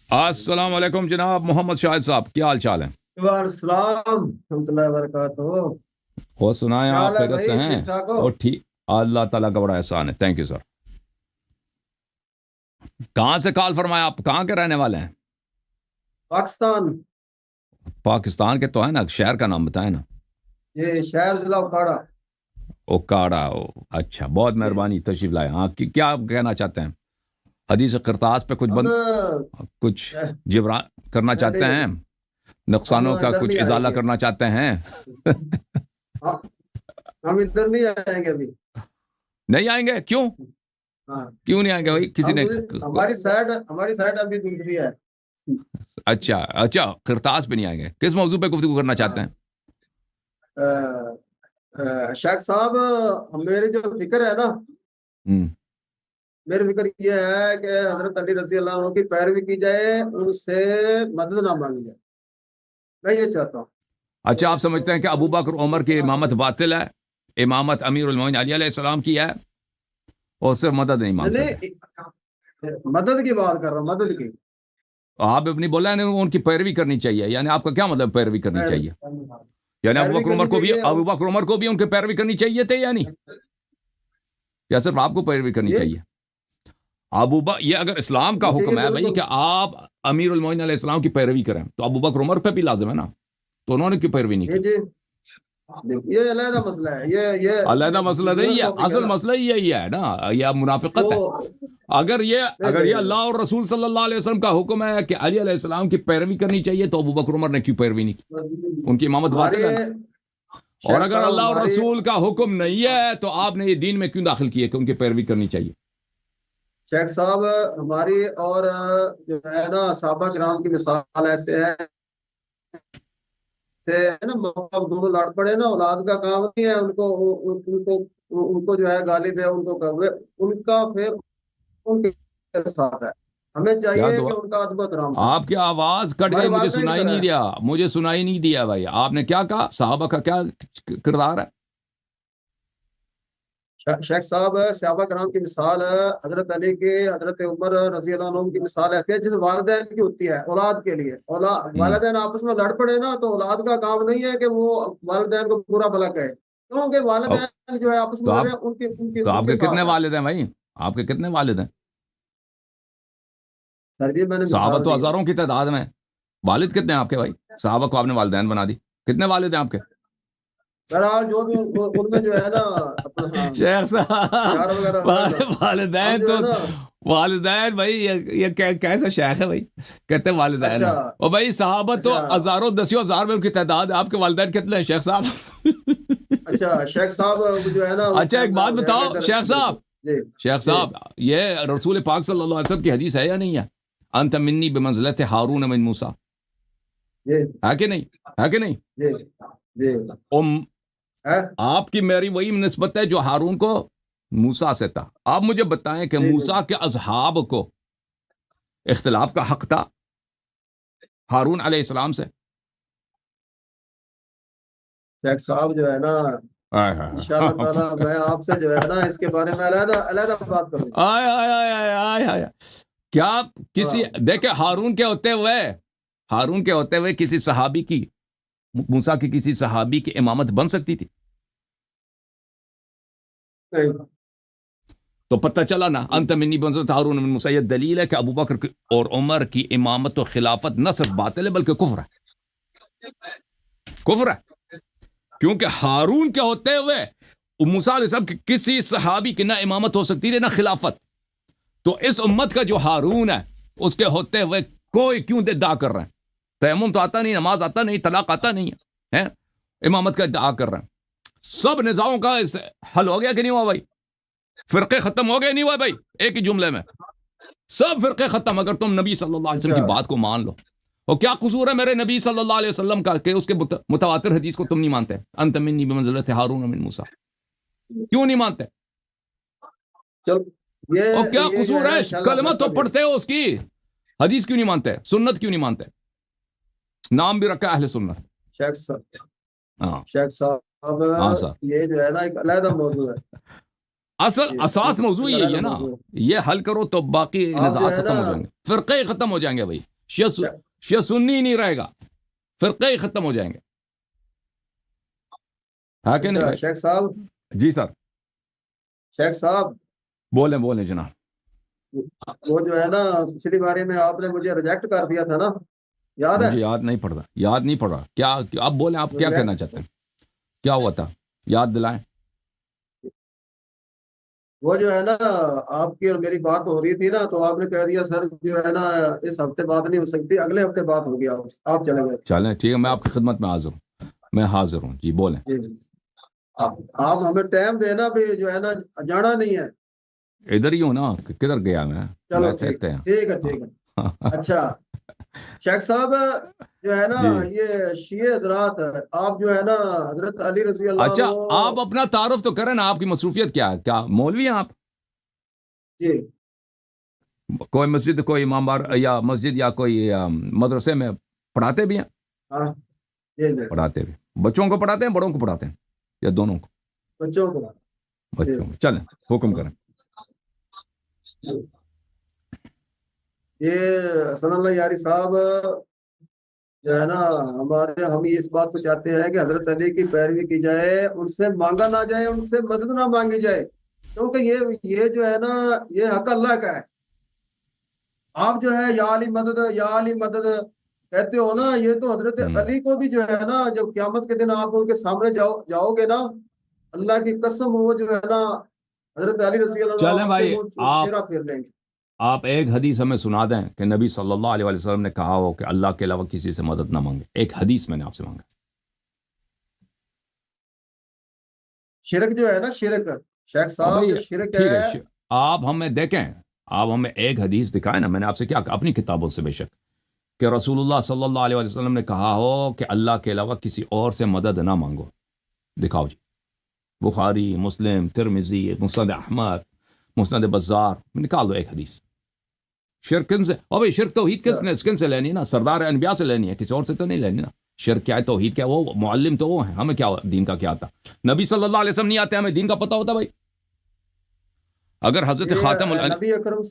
السلام علیکم جناب محمد شاہد صاحب، کیا حال چال ہے؟ وعلیکم السلام ورحمۃ اللہ وبرکاتہ. اور سنائیں کیا آپ حال ہے خیریت سے بھائی؟ ہیں؟ ٹھیک ٹھاک ہو؟ اور ٹھیک، اللہ تعالیٰ کا بڑا احسان ہے. Thank you sir. کہاں سے کال فرمایا آپ؟ کہاں کے رہنے والے ہیں؟ پاکستان. پاکستان کے تو ہے نا، شہر کا نام بتائیں نا. یہ شہر ضلع اکھاڑا. اوکاڑا. اچھا، بہت مہربانی، تشریف لائے. ہاں، کیا آپ کہنا چاہتے ہیں؟ حدیث قرطاس پہ ہم کچھ جبران کرنا چاہتے ہیں؟ ہم نقصانوں کا ادھر کچھ نہیں آئیں ازالہ گے. کرنا چاہتے ہیں؟ ہاں، ہم ادھر نہیں آئیں گے ابھی. نہیں آئیں گے؟ کیوں ہاں، کیوں نہیں آئیں گے بھائی؟ کسی نے ہماری سائڈ ابھی دوسری ہے. اچھا قرطاس پہ نہیں آئیں گے. کس موضوع پہ گفتگو کرنا چاہتے ہیں؟ شیخ صاحب، میری جو فکر ہے نا، میری فکر یہ ہے کہ حضرت علی رضی اللہ عنہ کی پیروی کی جائے، ان سے مدد نہ مانگی جائے. میں یہ چاہتا ہوں. اچھا، آپ سمجھتے ہیں کہ ابو بکر عمر کی امامت باطل ہے، امامت امیر المومنین علی علیہ السلام کی ہے، اور صرف مدد نہیں مانگ سکتے؟ مدد کی بات کر رہا ہوں، مدد کی. آپ اپنی بولا ہے ان کی پیروی کرنی چاہیے، یعنی آپ کا کیا مطلب پیروی کرنی چاہیے؟ یعنی ابو بکر عمر کو بھی ان کی پیروی کرنی چاہیے تھے یا نہیں؟ یا صرف آپ کو پیروی کرنی چاہیے؟ یہ اگر اسلام کا حکم ہے بھائی کہ آپ امیر المومنین علیہ السلام کی پیروی کریں، تو ابو بکر عمر پہ بھی لازم ہے نا، تو انہوں نے کیوں پیروی نہیں کی؟ یہ علیحدہ مسئلہ ہے. یہ علیحدہ مسئلہ نہیں ہے، اصل مسئلہ یہی ہے نا، یہ منافقت ہے. اگر یہ اللہ اور رسول صلی اللہ علیہ وسلم کا حکم ہے کہ علی علیہ السلام کی پیروی کرنی چاہیے، تو ابو بکر عمر نے کیوں پیروی نہیں کی؟ ان کی امامت باطل ہے نا. اور اگر اللہ اور رسول کا حکم نہیں ہے تو آپ نے یہ دین میں کیوں داخل کیے کہ ان کی پیروی کرنی چاہیے؟ شیخ صاحب، ہماری اور جو ہے نا صحابہ کرام کی مثال ایسے ہے نا، دونوں لڑ پڑے نا، اولاد کا کام نہیں ہے ان کو جو ہے گالی دے، ان کو ان کا پھر ان کے ساتھ ہے. ہمیں چاہیے کہ ان کا ادب احترام کریں. آپ کی آواز کٹ گئی، مجھے سنائی نہیں دیا بھائی. آپ نے کیا کہا؟ صحابہ کا کیا کردار ہے؟ شیخ صاحب، صحابہ کرام کی مثال حضرت علی کے، حضرت عمر رضی اللہ عنہ کی مثال ایسی ہے جیسے والدین کی ہوتی ہے اولاد کے لیے. والدین آپس میں لڑ پڑے نا، تو اولاد کا کام نہیں ہے کہ وہ والدین کو برا بھلا کہے، کیونکہ والدین جو ہے آپس میں لڑ رہے ہیں. تو آپ کے کتنے والد ہیں بھائی؟ آپ کے کتنے والد ہیں؟ سر جی، میں نے صحابہ تو ہزاروں کی تعداد میں، والد کتنے ہیں آپ کے بھائی؟ صحابہ کو آپ نے والدین بنا دی. کتنے والد ہیں آپ کے؟ بہرحال جو بھی ان میں جو ہے نا شیخ صاحب، والدین بھائی، یہ کیسا شیخ ہے بھائی؟ کہتے ہیں والدین. اور بھائی صحابہ تو ہزاروں دسیوں ہزار میں ان کی تعداد ہے، آپ کے والدین کتنے ہیں شیخ صاحب؟ اچھا شیخ صاحب جو ہے نا، اچھا ایک بات بتاؤ شیخ صاحب، یہ رسول پاک صلی اللہ علیہ وسلم کی حدیث ہے یا نہیں ہے؟ انت منی بمنزلت ہارون من موسیٰ، ہے کہ نہیں؟ آپ کی میری وہی نسبت ہے جو ہارون کو موسیٰ سے تھا. آپ مجھے بتائیں کہ موسیٰ کے اصحاب کو اختلاف کا حق تھا ہارون علیہ السلام سے؟ شیخ صاحب جو ہے نا، انشاءاللہ تعالی میں آپ سے جو ہے نا اس کے بارے میں علیحدہ بات کروں. کیا کسی دیکھیں ہارون کے ہوتے ہوئے کسی صحابی کی، موسیٰ کی کسی صحابی کی امامت بن سکتی تھی؟ تو پتہ چلا نا، انت منی بمنزلت ہارون من موسیٰ. یہ دلیل ہے کہ ابو بکر اور عمر کی امامت و خلافت نہ صرف باطل ہے بلکہ کفر ہے. کیونکہ ہارون کے ہوتے ہوئے موسیٰ علیہ السلام کی کسی صحابی کی نہ امامت ہو سکتی تھی نہ خلافت. تو اس امت کا جو ہارون ہے، اس کے ہوتے ہوئے کوئی کیوں ادعا کر رہے ہیں؟ تیمم تو آتا نہیں، نماز آتا نہیں، طلاق آتا نہیں ہے، امامت کا ادعا کر رہے ہیں. سب نزاعوں کا حل ہو گیا کہ نہیں ہوا بھائی؟ فرقے ختم ہو گئے نہیں ہوا بھائی؟ ایک ہی جملے میں سب فرقے ختم، اگر تم نبی صلی اللہ علیہ وسلم کی بات کو مان لو. اور کیا قصور ہے میرے نبی صلی اللہ علیہ وسلم کا کہ اس کے متواتر حدیث کو تم نہیں مانتے؟ انت منی بمنزلت ہارون من موسیٰ، کیوں نہیں مانتے؟ اور کیا قصور ہے؟ کلمہ تو پڑھتے ہو اس کی، حدیث کیوں نہیں مانتے؟ سنت کیوں نہیں مانتے؟ نام بھی رکھا اہل سنت. شیخ صاحب یہ جو ہے نا ایک علیحدہ موضوع ہے. اساس موضوع یہی ہے نا، یہ حل کرو تو باقی نزاعات ختم ہو جائیں گے، فرقے ختم ہو جائیں گے بھائی. شیعہ سنی ہی نہیں رہے گا, فرقے ہی ختم ہو جائیں گے. ہاں کہ نہیں اچھا بھائی؟ شیخ صاحب, جی سر, شیخ صاحب بولیں جناب. وہ جو ہے نا پچھلی باری میں آپ نے مجھے ریجیکٹ کر دیا تھا نا, یاد ہے؟ مجھے یاد نہیں پڑ رہا. کیا آپ بولیں, آپ کیا کہنا چاہتے ہیں, کیا ہوا تھا, یاد دلائیں. وہ جو ہے نا آپ کی اور میری بات ہو رہی تھی نا, تو آپ نے کہہ دیا سر جو ہے نا اس ہفتے بات نہیں ہو سکتی, اگلے ہفتے بات ہوگی, آپ چلے گئے. چلیں ٹھیک ہے, میں آپ کی خدمت میں حاضر ہوں. جی بولیں. جی آپ ہمیں ٹائم دینا بھی جو ہے نا, جانا نہیں ہے. ادھر ہی ہوں نا, کدھر گیا میں چلو ٹھیک ہے. ٹھیک ہے. اچھا شیخ صاحب جو ہے نا جی. یہ شیعہ حضرات, آپ جو ہے نا حضرت علی رضی اللہ اچھا عنہ. آپ اپنا تعارف تو کریں نا, آپ کی مصروفیت کیا ہے, کیا مولوی ہیں آپ؟ جی کوئی مسجد, کوئی امام بار یا مسجد یا کوئی مدرسے میں پڑھاتے بھی ہیں؟ ہاں جی پڑھاتے بھی. بچوں کو پڑھاتے ہیں, بڑوں کو پڑھاتے ہیں, یا دونوں کو؟ بچوں کو. بچوں کو. چلیں حکم کریں. یہ حسن اللہ یاری صاحب جو ہے نا ہم اس بات کو چاہتے ہیں کہ حضرت علی کی پیروی کی جائے, ان سے مانگا نہ جائے, ان سے مدد نہ مانگی جائے, کیونکہ یہ جو ہے نا یہ حق اللہ کا ہے. آپ جو ہے یا علی مدد کہتے ہو نا, یہ تو حضرت علی کو بھی جو ہے نا جب قیامت کے دن آپ ان کے سامنے جاؤ گے نا, اللہ کی قسم وہ جو ہے نا حضرت علی رضی اللہ چلیں عنہ سے بھائی, وہ چہرہ پھیر لیں گے. آپ ایک حدیث ہمیں سنا دیں کہ نبی صلی اللہ علیہ وسلم نے کہا ہو کہ اللہ کے علاوہ کسی سے مدد نہ مانگے. ایک حدیث میں نے آپ سے مانگا. شرک جو ہے نا, شرک شیخ صاحب بھائی جو شرک ٹھیک ہے. ہے, آپ ہمیں دیکھیں, آپ ہمیں ایک حدیث دکھائیں نا. میں نے آپ سے کیا کہا, اپنی کتابوں سے بے شک, کہ رسول اللہ صلی اللہ علیہ وسلم نے کہا ہو کہ اللہ کے علاوہ کسی اور سے مدد نہ مانگو. دکھاؤ جی. بخاری, مسلم, ترمذی, مسند احمد, مسند بزار, نکال دو ایک حدیث. شرک کن سے, اور بھائی شرک توحید کن سے لینی ہے نا, سردار انبیاء سے لینی ہے, کسی اور سے تو نہیں لینی نا. شرک کیا ہے, توحید کیا ہے, وہ معلم تو وہ ہیں, ہمیں کیا دین کا کیا آتا. نبی صلی اللہ علیہ وسلم نہیں آتے, ہمیں دین کا پتہ ہوتا بھائی. اگر حضرت نبی اکرم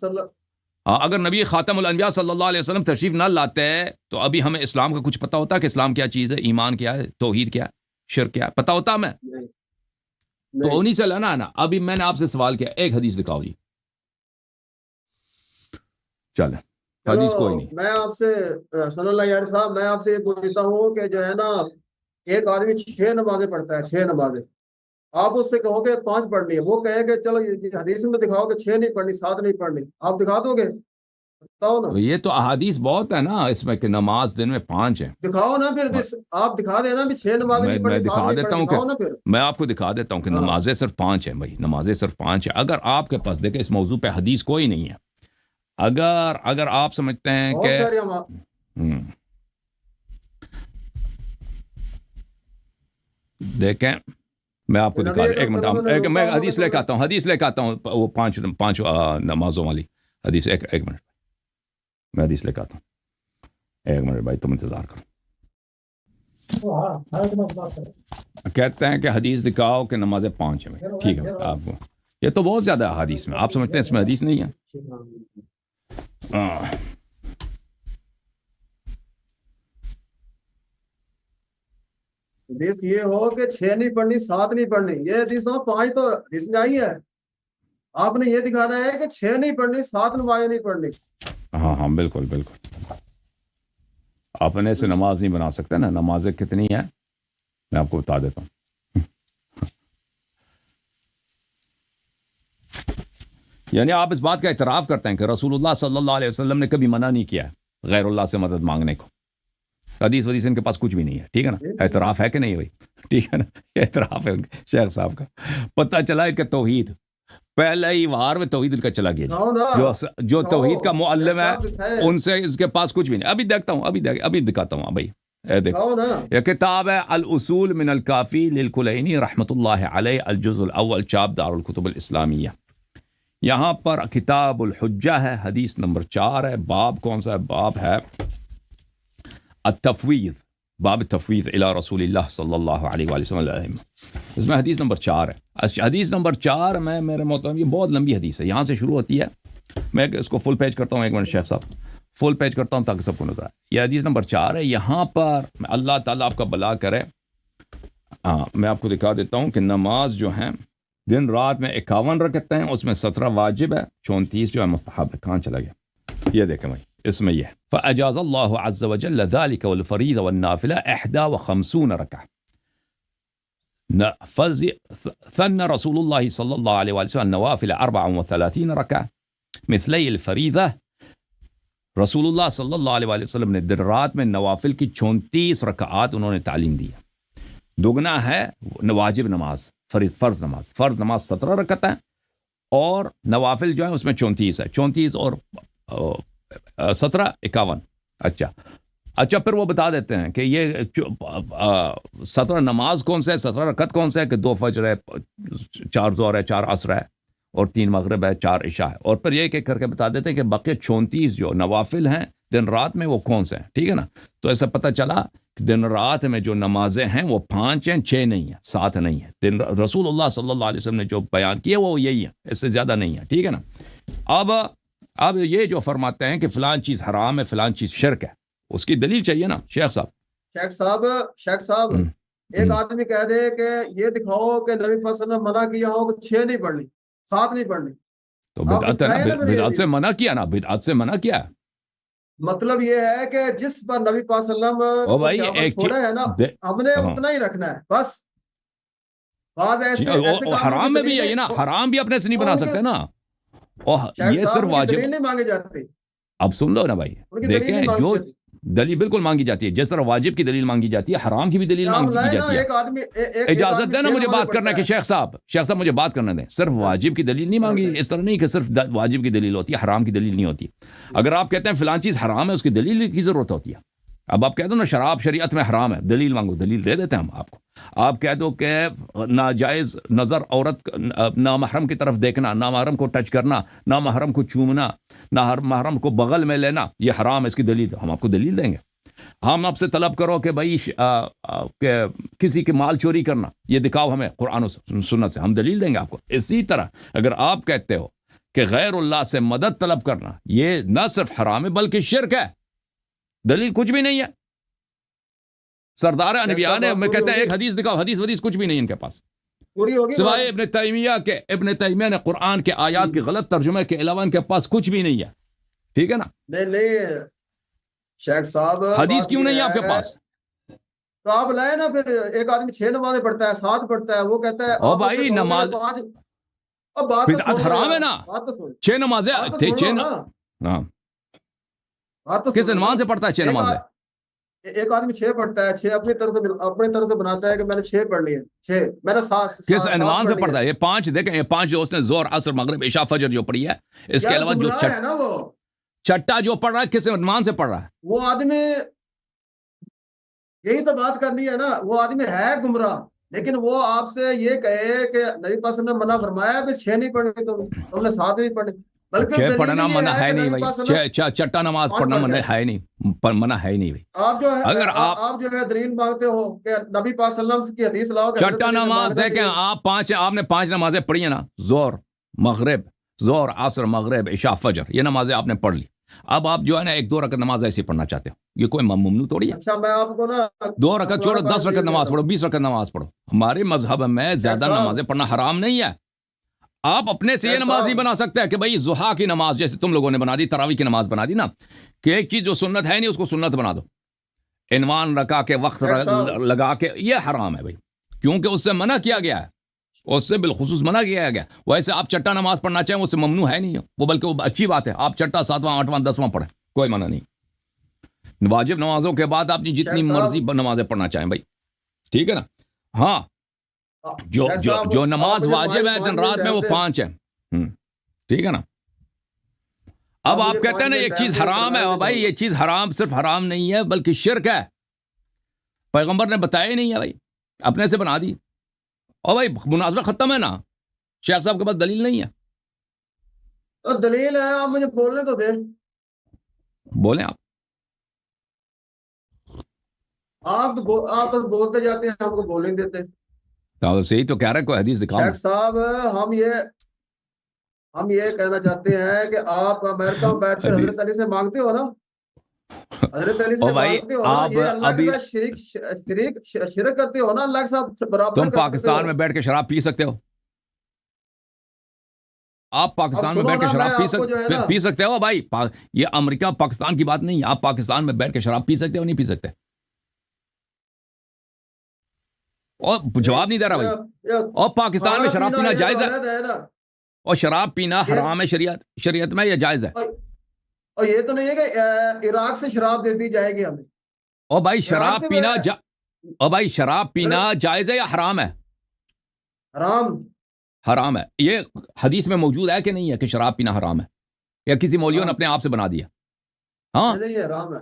اگر نبی خاتم الانبیاء صلی اللہ علیہ وسلم تشریف نہ لاتے تو ابھی ہمیں اسلام کا کچھ پتہ ہوتا کہ اسلام کیا چیز ہے, ایمان کیا ہے, توحید کیا ہے, شرک کیا ہے, پتہ ہوتا ہمیں؟ تو انہی سے لینا ہے نا. ابھی میں نے آپ سے سوال کیا, ایک حدیث دکھاؤ جی. چلیں حدیث کوئی نہیں. میں آپ سے حسن اللہ یاری صاحب, میں آپ سے یہ پوچھتا ہوں کہ جو ہے نا ایک آدمی 6 نمازیں پڑھتا ہے, 6 نمازیں, آپ اس سے کہو گے 5 پڑھنی ہے, وہ کہے کہ چلو حدیث میں دکھاؤ کہ 6 نہیں پڑھنی, 7 نہیں پڑھنی, آپ دکھا دو گے؟ بتاؤ نا. تو یہ تو احادیث بہت ہے نا اس میں کہ نماز دن میں 5 ہیں. دکھاؤ نا پھر, آپ دکھا دینا بھی 6 نمازیں نہیں پڑھنی, 7 دکھا نہیں دیتا پڑھنی, ہوں دکھاؤ نا کہ پھر. میں آپ کو دکھا دیتا ہوں کہ نمازیں صرف 5 ہیں بھائی, نمازیں صرف 5 ہیں. اگر آپ کے پاس دیکھیں اس موضوع پہ حدیث کوئی نہیں ہے, اگر آپ سمجھتے ہیں کہ دیکھیں, میں آپ کو دکھا دوں, ایک منٹ, میں حدیث لے کے آتا ہوں, وہ 5 نمازوں والی حدیث. ایک منٹ, میں حدیث لے کے آتا ہوں, ایک منٹ بھائی, تم انتظار کرو. کہتے ہیں کہ حدیث دکھاؤ کہ نمازیں 5 ہیں. ٹھیک ہے آپ کو, یہ تو بہت زیادہ حدیث میں, آپ سمجھتے ہیں اس میں حدیث نہیں ہے. حدیث یہ ہو کہ 6 نہیں پڑھنی, 7 نہیں پڑھنی, یہ حدیث ہو 5 تو حدیث میں آئی ہے. آپ نے یہ دکھانا ہے کہ 6 نہیں پڑھنی, 7 نمازیں نہیں پڑھنی. ہاں بالکل بالکل. اپنے سے نماز نہیں بنا سکتے نا. نمازیں کتنی ہیں میں آپ کو بتا دیتا ہوں. یعنی آپ اس بات کا اعتراف کرتے ہیں کہ رسول اللہ صلی اللہ علیہ وسلم نے کبھی منع نہیں کیا غیر اللہ سے مدد مانگنے کو. حدیث ودیث ان کے پاس کچھ بھی نہیں ہے, ٹھیک ہے نا. اعتراف ہے کہ نہیں بھائی, ٹھیک ہے نا, اعتراف ہے شیخ صاحب کا. پتہ چلا ہے کہ توحید پہلے ہی وار میں توحید ان کا چلا گیا جی. جو توحید کا معلم ہے ان سے اس کے پاس کچھ بھی نہیں. ابھی دیکھتا ہوں, ابھی دکھاتا ہوں بھائی. دیکھو یہ کتاب ہے الاصول من الکافی للکلینی رحمۃ اللہ علیہ, الجزء الاول, چاپ دار الکتب الاسلامیہ. یہاں پر کتاب الحجہ ہے, حدیث نمبر 4 ہے. باب کون سا ہے؟ باب ہے التفویض, باب التفویض الی رسول اللہ صلی اللہ علیہ وآلہ وسلم. اس میں حدیث نمبر 4 ہے. حدیث نمبر 4 میں میرے محترم, یہ بہت لمبی حدیث ہے, یہاں سے شروع ہوتی ہے. میں اس کو فل پیج کرتا ہوں, ایک منٹ شیخ صاحب, فل پیج کرتا ہوں تاکہ سب کو نظر آئے. یہ حدیث نمبر 4 ہے. یہاں پر اللہ تعالیٰ آپ کا بھلا کرے. میں آپ کو دکھا دیتا ہوں کہ نماز جو ہے دن رات میں 51 رکعتیں ہیں, اس میں 17 واجب ہے, 34 جو ہے مستحب ہے. کہاں چلا گیا؟ یہ دیکھیں بھائی, اس میں یہ فَأَجَازَ اللَّهُ عَزَّ وَجَلَّ ذَلِكَ وَالْفَرِيضَ وَالنَّافِلَةَ 51 ركعة. ثنى رسول الله صلى الله عليه وسلم النوافل 34 ركعة مثلي الفريضة. رسول اللہ صلی اللہ علیہ وسلم نے دن رات میں نوافل کی 34 رکعات انہوں نے تعلیم دی ہے. دگنا ہے واجب نماز, فرض نماز. فرض نماز 17 رکعت ہیں اور نوافل جو ہے اس میں 34 ہے. 34 اور 17 51. اچھا پھر وہ بتا دیتے ہیں کہ یہ 17 نماز کون سے ہے, 17 رکعت کون سے ہے, کہ 2 فجر ہے, 4 ظہر ہے, 4 عصر ہے اور 3 مغرب ہے, 4 عشاء ہے. اور پھر یہ کہ کر کے بتا دیتے ہیں کہ باقی 34 جو نوافل ہیں دن رات میں وہ کون سے ہیں. ٹھیک ہے نا. تو ایسا پتہ چلا کہ دن رات میں جو نمازیں ہیں وہ 5 ہیں, 6 نہیں ہیں, 7 نہیں ہیں. رسول اللہ صلی اللہ علیہ وسلم نے جو بیان کیا وہ یہی ہے, اس سے زیادہ نہیں ہے. ٹھیک ہے نا. اب یہ جو فرماتے ہیں کہ فلان چیز حرام ہے, فلان چیز شرک ہے, اس کی دلیل چاہیے نا شیخ صاحب. شیخ صاحب ایک آدمی کہہ دے کہ یہ دکھاؤ کہ نبی پاک صلی اللہ علیہ وسلم نے منع کیا ہو کہ 6 نہیں پڑھنی, 7 نہیں پڑھنی, تو بدعت ہے نا, بدعت سے منع کیا نا, بدعت سے منع کیا. مطلب یہ ہے کہ جس پر نبی پاک صلی اللہ علیہ وسلم چھوڑا ہے نا ہم نے اتنا ہی رکھنا ہے بس. بعض ایسے حرام میں بھی ہے نا, حرام بھی اپنے سے نہیں بنا سکتے نا. یہ صرف واجب نہیں مانگے جاتے. اب سن لو نا بھائی, دیکھیں جو دلیل بالکل مانگی جاتی ہے, جس طرح واجب کی دلیل مانگی جاتی ہے حرام کی بھی دلیل مانگی جاتی ہے. اجازت دینا مجھے بات کرنا کہ شیخ صاحب مجھے بات کرنا دیں. صرف واجب کی دلیل نہیں مانگی, اس طرح نہیں کہ صرف واجب کی دلیل ہوتی ہے, حرام کی دلیل نہیں ہوتی. اگر آپ کہتے ہیں فلان چیز حرام ہے اس کی دلیل کی ضرورت ہوتی ہے. اب آپ کہہ دو نا شراب شریعت میں حرام ہے, دلیل مانگو, دلیل دے دیتے ہیں ہم آپ کو. آپ کہہ دو کہ ناجائز نظر عورت نامحرم کی طرف دیکھنا, نامحرم کو ٹچ کرنا, نامحرم کو چومنا, نامحرم کو بغل میں لینا, یہ حرام ہے, اس کی دلیل ہم آپ کو دلیل دیں گے. ہم آپ سے طلب کرو کہ بھائی کہ کسی کے مال چوری کرنا, یہ دکھاؤ ہمیں قرآن و سنت سے, ہم دلیل دیں گے آپ کو. اسی طرح اگر آپ کہتے ہو کہ غیر اللہ سے مدد طلب کرنا یہ نہ صرف حرام ہے بلکہ شرک ہے, دلیل کچھ بھی نہیں ہے. سردار انبیاء نے میں کہتے ہیں ایک حدیث دکھاؤ, حدیث کچھ بھی نہیں ان کے پاس سوائے ابن تیمیہ کے. ابن تیمیہ نے قرآن کے آیات کے غلط ترجمے کے علاوہ ان کے پاس کچھ بھی نہیں ہے. ٹھیک ہے نا. نہیں شیخ صاحب حدیث کیوں نہیں ہے آپ کے پاس؟ تو آپ لائے نا. پھر ایک آدمی 6 نمازیں پڑھتا ہے, 7 پڑھتا ہے, وہ کہتا ہے او بھائی نماز بدعت حرام ہے نا. 6 نمازیں کس عنوان سے پڑھتا ہے 6 نمازیں؟ ایک آدمی 6 پڑھتا ہے, 6 اپنی طرف سے بناتا ہے کہ میں نے 6 پڑھ لی ہے, 6 میں نے 7 کس عنوان سے پڑھتا ہے؟ یہ 5 دیکھیں, یہ 5 جو اس نے ظہر عصر مغرب عشاء فجر جو پڑھی ہے, اس کے علاوہ جو ہے نا وہ چٹا جو پڑھ رہا ہے کس عنوان سے پڑھ رہا ہے وہ آدمی؟ یہی تو بات کرنی ہے نا. وہ آدمی ہے گمراہ, لیکن وہ آپ سے یہ کہے کہ نبی پاک نے منع فرمایا ہے 6 نہیں پڑھنی, تو ہم نے 7 نہیں پڑھنی. بلکہ پڑھنا منع ہے نہیں بھائی, چٹا نماز پڑھنا منع ہے نہیں, منع ہے نہیں بھائی. آپ جو ہے اگر آپ جو ہے دلیل مانگتے ہو کہ نبی پاک صلی اللہ علیہ وسلم کی حدیث لاؤ. چٹا نماز دیکھیں آپ نے 5 نمازیں پڑھی ہیں نا, ظہر عصر مغرب عشاء فجر, یہ نمازیں آپ نے پڑھ لی. اب آپ جو ہے نا 1-2 رکعت نماز ایسے پڑھنا چاہتے ہو, یہ کوئی ممنوع تھوڑی ہے. اچھا میں آپ کو نا 2 رکعت چھوڑو, 10 رکعت نماز پڑھو, 20 رکعت نماز پڑھو. ہمارے مذہب میں زیادہ نمازیں پڑھنا حرام نہیں ہے. آپ اپنے سے یہ نماز ہی بنا سکتے ہیں کہ بھائی ضحیٰ کی نماز جیسے تم لوگوں نے بنا دی, تراویح کی نماز بنا دی نا, کہ ایک چیز جو سنت ہے نہیں اس کو سنت بنا دو, عنوان رکھا کے وقت لگا کے, یہ حرام ہے بھائی, کیونکہ اس سے منع کیا گیا ہے, اس سے بالخصوص منع کیا گیا. ویسے آپ چٹا نماز پڑھنا چاہیں اس سے ممنوع ہے نہیں وہ, بلکہ وہ اچھی بات ہے. آپ چٹا 7واں 8واں 10واں پڑھیں, کوئی منع نہیں. واجب نمازوں کے بعد آپ جتنی مرضی نمازیں پڑھنا چاہیں بھائی, ٹھیک ہے نا. ہاں جو نماز واجب ہے دن رات میں وہ 5 ہے, ٹھیک ہے نا. اب آپ کہتے ہیں نا ایک چیز حرام ہے, بھائی یہ چیز حرام صرف حرام نہیں ہے بلکہ شرک ہے. پیغمبر نے بتایا ہی نہیں ہے بھائی, اپنے سے بنا دی. اور بھائی مناظرہ ختم ہے نا, شیخ صاحب کے پاس دلیل نہیں ہے. تو دلیل ہے, آپ مجھے بولنے تو دیں. بولیں آپ بس بولتے جاتے ہیں, ہم کو بولنے نہیں دیتے. تو صحیح تو کہہ رہے, کوئی حدیث دکھاؤ. شیخ صاحب ہم یہ کہنا چاہتے ہیں کہ آپ امریکہ میں بیٹھ کر حضرت علی سے مانگتے ہو نا, حضرت علی او سے بھائی مانگتے ہو نا، آپ یہ اللہ ابھی کے ساتھ شرک کرتے ہو نا، اللہ کے ساتھ برابر تم کرتے پاکستان ہو۔ میں بیٹھ کے شراب پی سکتے ہو؟ آپ اب پاکستان میں سنو بیٹھ کے نا، میں شراب آپ کو جو ہے نا، پی سکتے ہو بھائی؟ یہ امریکہ پاکستان کی بات نہیں ہے، آپ پاکستان میں بیٹھ کے شراب پی سکتے ہو نہیں پی سکتے؟ اور جواب نہیں دے رہا بھائی۔ اور پاکستان میں شراب پینا جائز ہے؟ ہے نا، اور شراب پینا حرام ہے شریعت میں یا جائز ہے؟ اور یہ تو نہیں ہے کہ عراق سے شراب دے دی جائے گی ہمیں۔ اور بھائی عراق سے اور بھائی شراب پینا جائز ہے یا حرام ہے؟ حرام، حرام ہے۔ یہ حدیث میں موجود ہے کہ نہیں ہے کہ شراب پینا حرام ہے، یا کسی مولوی نے اپنے آپ سے بنا دیا؟ ہاں نہیں حرام ہے،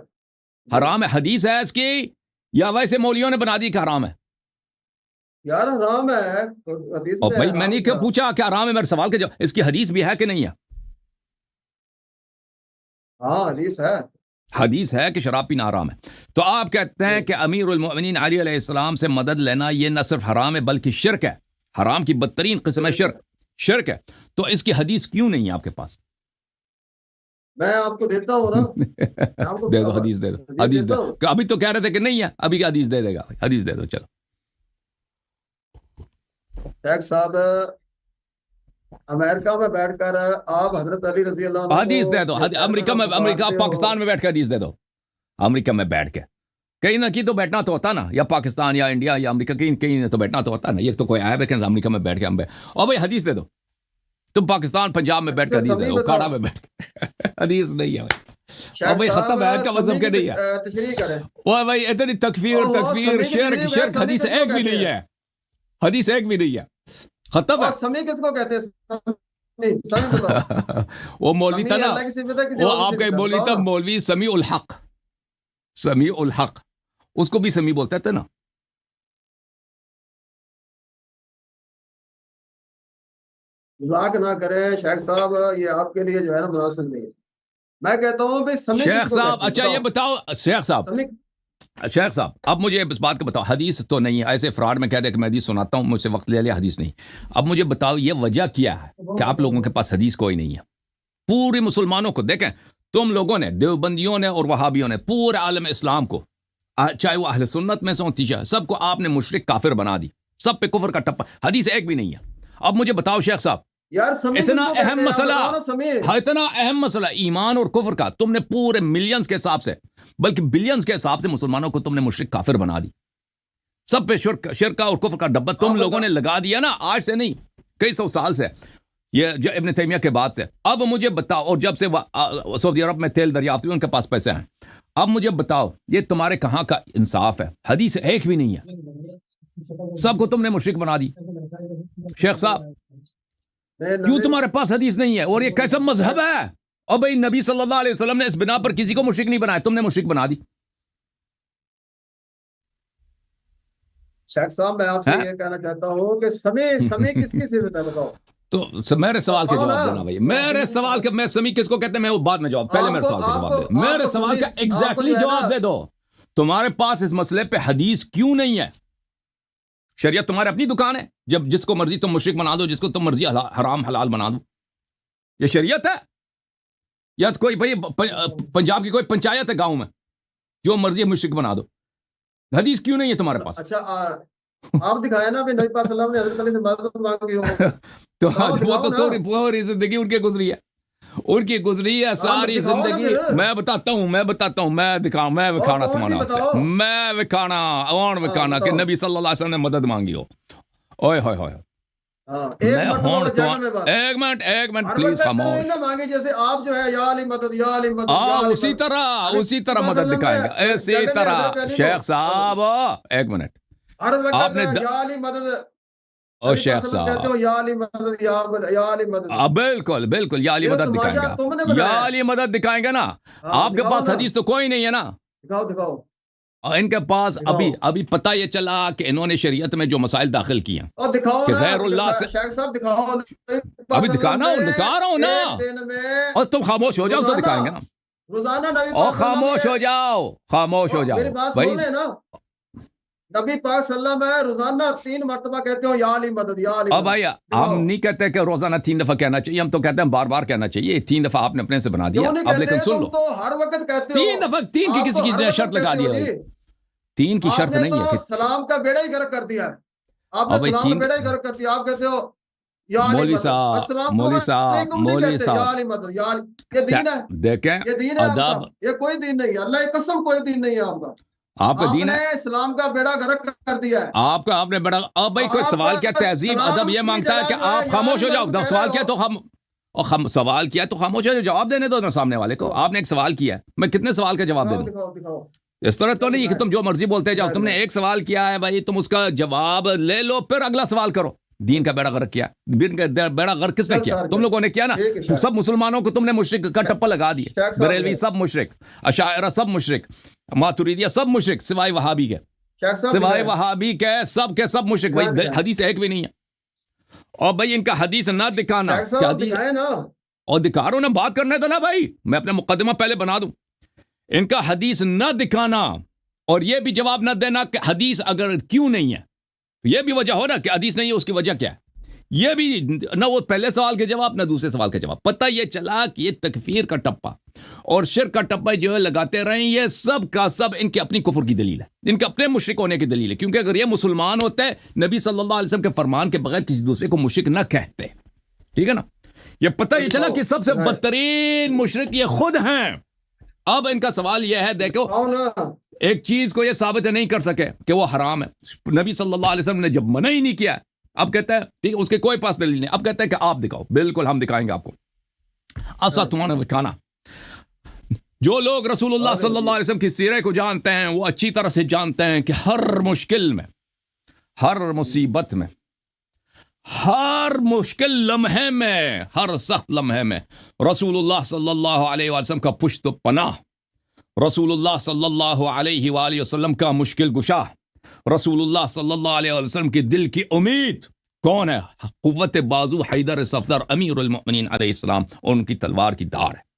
حرام ہے۔ حدیث ہے اس کی یا ویسے مولویوں نے بنا دی کہ حرام ہے؟ یار حرام ہے، حدیث اور میں بھائی ہے میں حرام نے شراب۔ پوچھا کہ حرام ہے، میرے سوال کے جواب، اس کی حدیث بھی ہے کہ نہیں ہے؟ ہاں حدیث ہے، حدیث ہے کہ شراب پینا حرام ہے۔ تو آپ کہتے ہیں کہ امیر المؤمنین علی علیہ السلام سے مدد لینا یہ نہ صرف حرام ہے بلکہ شرک ہے، حرام کی بدترین قسم ہے شرک ہے۔ تو اس کی حدیث کیوں نہیں ہے آپ کے پاس؟ میں آپ کو دیتا ہوں نا، میں آپ کو دے دو حدیث، دے دو حدیث، دے دیتا ہوں۔ دو۔ ابھی تو کہہ رہے تھے کہ نہیں ہے، ابھی کی حدیث دے دے گا، حدیث دے دو چلو۔ شیخ صاحب امریکہ میں بیٹھ کر آپ حضرت علی رضی اللہ عنہ حدیث دے دو، امریکہ پاکستان میں بیٹھ کے حدیث دے دو۔ امریکہ میں بیٹھ کے کہیں نہ کہیں تو بیٹھنا تو ہوتا نا، یا پاکستان یا انڈیا یا امریکہ، کہیں تو بیٹھنا تو ہوتا نا۔ یہ تو کوئی عیب ہے کہ امریکہ میں بیٹھ کے ہم اور بھائی حدیث دے دو۔ تم پاکستان پنجاب میں بیٹھ کے حدیث دے دو، کاڑا میں بیٹھ کے حدیث نہیں ہے بھائی۔ اور بھائی ختم ہے، کا مذہب کے نہیں ہے۔ تشریح کریں، وہ بھائی اتنی تکفیر شرک حدیث ایک بھی نہیں ہے، حدیث ایک بھی نہیں ہے، ختم ہے۔ سمی کس کو کہتے ہیں؟ سمی بتاؤ۔ وہ مولوی تھا نا، اللہ کی صفت ہے، کسی وہ اور کی آپ کا صفت ہے، مولوی بتاؤ تھا، نا۔ مولوی سمیع الحق، سمیع الحق، اس کو بھی سمیع بولتے تھے نا۔ مذاق نہ کریں شیخ صاحب، یہ آپ کے لیے جو ہے نا مناسب نہیں ہے۔ میں کہتا ہوں بھائی سمی شیخ کس کو صاحب کہتے ہیں؟ اچھا یہ بتاؤ، شیخ صاحب اب مجھے اس بات کا بتاؤ، حدیث تو نہیں ہے، ایسے فراڈ میں کہہ دے کہ میں حدیث سناتا ہوں، مجھ سے وقت لے لیا، حدیث نہیں۔ اب مجھے بتاؤ یہ وجہ کیا ہے کہ آپ لوگوں کے پاس حدیث کوئی نہیں ہے؟ پورے مسلمانوں کو دیکھیں، تم لوگوں نے، دیوبندیوں نے اور وہابیوں نے، پورے عالم اسلام کو، چاہے وہ اہل سنت میں سے ہوں، سب کو آپ نے مشرک کافر بنا دی، سب پہ کفر کا ٹپا، حدیث ایک بھی نہیں ہے۔ اب مجھے بتاؤ شیخ صاحب، یار سمی کس اتنا کو کہتے اہم ہیں؟ مسئلہ، آپ بتاؤ نا سمی۔ اتنا اہم مسئلہ ایمان اور کفر کا تم نے پورے ملینز کے حساب سے، بلکہ بلینز کے حساب سے مسلمانوں کو تم نے مشرک کافر بنا دی، سب پہ شرکا اور کفر کا ڈبہ تم لوگوں نے لگا دیا نا، آج سے نہیں، کئی سو سال سے، یہ جو ابن تیمیہ کے بعد سے۔ اب مجھے بتاؤ، اور جب سے سعودی عرب میں تیل دریافت ہوئی، ان کے پاس پیسے ہیں، اب مجھے بتاؤ یہ تمہارے کہاں کا انصاف ہے؟ حدیث ایک بھی نہیں ہے، سب کو تم نے مشرک بنا دی۔ شیخ صاحب کیوں تمہارے پاس حدیث نہیں ہے؟ اور یہ کیسا مذہب ہے؟ اور بھائی نبی صلی اللہ علیہ وسلم نے اس بنا پر کسی کو مشرک نہیں بنایا، تم نے مشرک بنا دی۔ شیخ صاحب میں آپ سے یہ کہنا چاہتا ہوں کہ سمی کس کی صفت ہے بتاؤ؟ تو میرے سوال کے جواب دینا بھائی، میرے سوال کے، میں سمی کس کو کہتے ہیں میں وہ بعد میں جواب، پہلے میرے سوال کا جواب دے، میرے سوال کا ایگزیکٹلی جواب دے دو۔ تمہارے پاس اس مسئلے پہ حدیث کیوں نہیں ہے؟ شریعت تمہارے اپنی دکان ہے، جب جس کو مرضی تم مشرک بنا دو، جس کو تم مرضی حرام حلال بنا دو، یہ شریعت ہے؟ یا کوئی بھائی پنجاب کی کوئی پنچایت ہے گاؤں میں، جو مرضی مشرک بنا دو؟ حدیث کیوں نہیں ہے تمہارے پاس؟ اچھا آپ دکھایا نا بھی نبی پاک صلی اللہ علیہ وسلم نے حضرت علی سے مدد مانگی ہو، تو وہ تو تھوڑی پوری زندگی ان کی گزری ہے، ان کی گزری ہے ساری زندگی۔ میں بتاتا ہوں، میں دکھانا تمہارا سے، میں وکھانا کہ نبی صلی اللہ علیہ وسلم نے مدد مانگی ہو۔ اوئے ہوئے ہوئے، ایک منٹ پلیز خاموش۔ جیسے آپ جو ہے یا علی مدد، یا علی مدد، اسی طرح مدد دکھائیں گے، اسی طرح۔ شیخ صاحب ایک منٹ، آپ نے یا علی مدد، او شیخ صاحب یا علی مدد، یا علی مدد، بالکل یا علی مدد دکھائیں گے، یا علی مدد دکھائیں گے نا۔ آپ کے پاس حدیث تو کوئی نہیں ہے نا، دکھاؤ۔ اور ان کے پاس ابھی پتہ یہ چلا کہ انہوں نے شریعت میں جو مسائل داخل کیے ہیں اور دکھاؤ کہ نا غیر اللہ سے، شیخ صاحب دکھاؤ، ابھی دکھا رہا ہوں نا، اور تم خاموش ہو جاؤ تو دکھائیں گے نا، روزانہ نبی اور خاموش ہو جاؤ میری بات بھائی۔ سن لیں نا، نبی پاک صلی اللہ علیہ وسلم ہے روزانہ 3 مرتبہ کہتے ہو یا علی مدد یا علی اب مدد. بھائی ہم نہیں کہتے کہ روزانہ 3 دفعہ کہنا چاہیے، ہم تو کہتے ہیں بار بار کہنا چاہیے. 3 دفعہ آپ نے اپنے سے بنا دیا. کیوں نہیں اب لیکن کہتے؟ سن تم لو، تو ہر وقت کہتے ہو. 3 دفعہ 3 کی آپ کسی تو ہر کی وقت شرط لگا کہتے ہو دیا. جی. 3 کی آپ شرط نے نہیں ہے تو کہ سلام کا بیڑا ہی غرق کر دیا ہے. آپ نے اب بھائی سلام کا 3 بیڑا ہی غرق کر دیا. آپ کہتے ہو یا علی مولوی مدد. صاحب السلام مولوی صاحب علیکم نہیں مولوی کہتے یا صاحب علی مدد یا علی. یہ دین ہے، دیکھیں یہ دین ہے آپ کا. ادب یہ کوئی دین نہیں ہے، اللہ کی قسم کوئی دین نہیں ہے آپ کا. آپ کا آپ دین نے ہے، اسلام کا بیڑا غرق کر دیا ہے. آپ نے بڑا. اب بھائی کوئی آپ سوال کیا، تہذیب ادب سلام یہ کی مانگتا ہے جگہ کہ جو ہے آپ یا خاموش علی ہو جاؤ. مدد کہہ سوال رہے کیا ہو. تو سوال کیا تو خاموش ہو جاؤ، جواب دینے دو نا سامنے والے کو. آپ نے ایک سوال کیا ہے، میں کتنے سوال کا جواب دے دکھاؤ دوں؟ دکھاؤ دکھاؤ. اس طرح تو نہیں کہ تم جو مرضی بولتے جاؤ. تم نے دکھائے. ایک سوال کیا ہے بھائی، تم اس کا جواب لے لو پھر اگلا سوال کرو. دین کا بیڑا غرق کیا، دین کا بیڑا غرق کس نے چل کیا؟ سر تم لوگوں نے کیا نا. ٹھیک ہے شیخ. سب مسلمانوں کو تم نے مشرک کا ٹپا لگا دیا. شیخ صاحب بریلوی سب مشرک، اشاعرہ سب مشرک، ماتریدیہ سب مشرک سوائے وہابی کے. شیخ صاحب سوائے دکھائے. وہابی کے سب مشرک. بھائی دکھائے. حدیث ایک بھی نہیں ہے. اور بھائی ان کا حدیث نہ دکھانا شیخ کہ صاحب حدیث دکھائے نا. اور دکھارو نا، بات کرنے دو نا بھائی. میں اپنا مقدمہ پہلے بنا دوں. ان کا حدیث نہ دکھانا اور یہ بھی جواب نہ دینا کہ حدیث اگر کیوں نہیں ہے، یہ بھی وجہ ہو نا کہ حدیث نہیں ہے، اس کی وجہ کیا ہے. یہ بھی نہ وہ پہلے سوال کے جواب نہ دوسرے سوال کا جواب. پتہ یہ چلا کہ یہ تکفیر کا ٹپا اور شرک کا ٹپا جو ہے لگاتے رہیں، یہ سب کا سب ان کے اپنی کفر کی دلیل ہے، ان کے اپنے مشرک ہونے کی دلیل ہے. کیونکہ اگر یہ مسلمان ہوتے نبی صلی اللہ علیہ وسلم کے فرمان کے بغیر کسی دوسرے کو مشرک نہ کہتے. ٹھیک ہے نا. یہ پتہ یہ چلا کہ سب سے بدترین مشرک یہ خود ہیں. اب ان کا سوال یہ ہے، دیکھو آؤ نا. ایک چیز کو یہ ثابت نہیں کر سکے کہ وہ حرام ہے. نبی صلی اللہ علیہ وسلم نے جب منع ہی نہیں کیا، اب کہتا ہے ٹھیک ہے اس کے کوئی پاس دلیل نہیں. اب کہتا ہے کہ آپ دکھاؤ. بالکل ہم دکھائیں گے آپ کو. ایسا تمہارا دکھانا. جو لوگ رسول اللہ صلی اللہ علیہ وسلم کی سیرت کو جانتے ہیں وہ اچھی طرح سے جانتے ہیں کہ ہر مشکل میں، ہر مصیبت میں، ہر مشکل لمحے میں، ہر سخت لمحے میں رسول اللہ صلی اللہ علیہ وسلم کا پشت و پناہ، رسول اللہ صلی اللہ علیہ وآلہ وسلم کا مشکل گشا، رسول اللہ صلی اللہ علیہ وسلم کی دل کی امید کون ہے؟ قوت بازو حیدر صفدر امیر المؤمنین علیہ السلام، ان کی تلوار کی دھار ہے.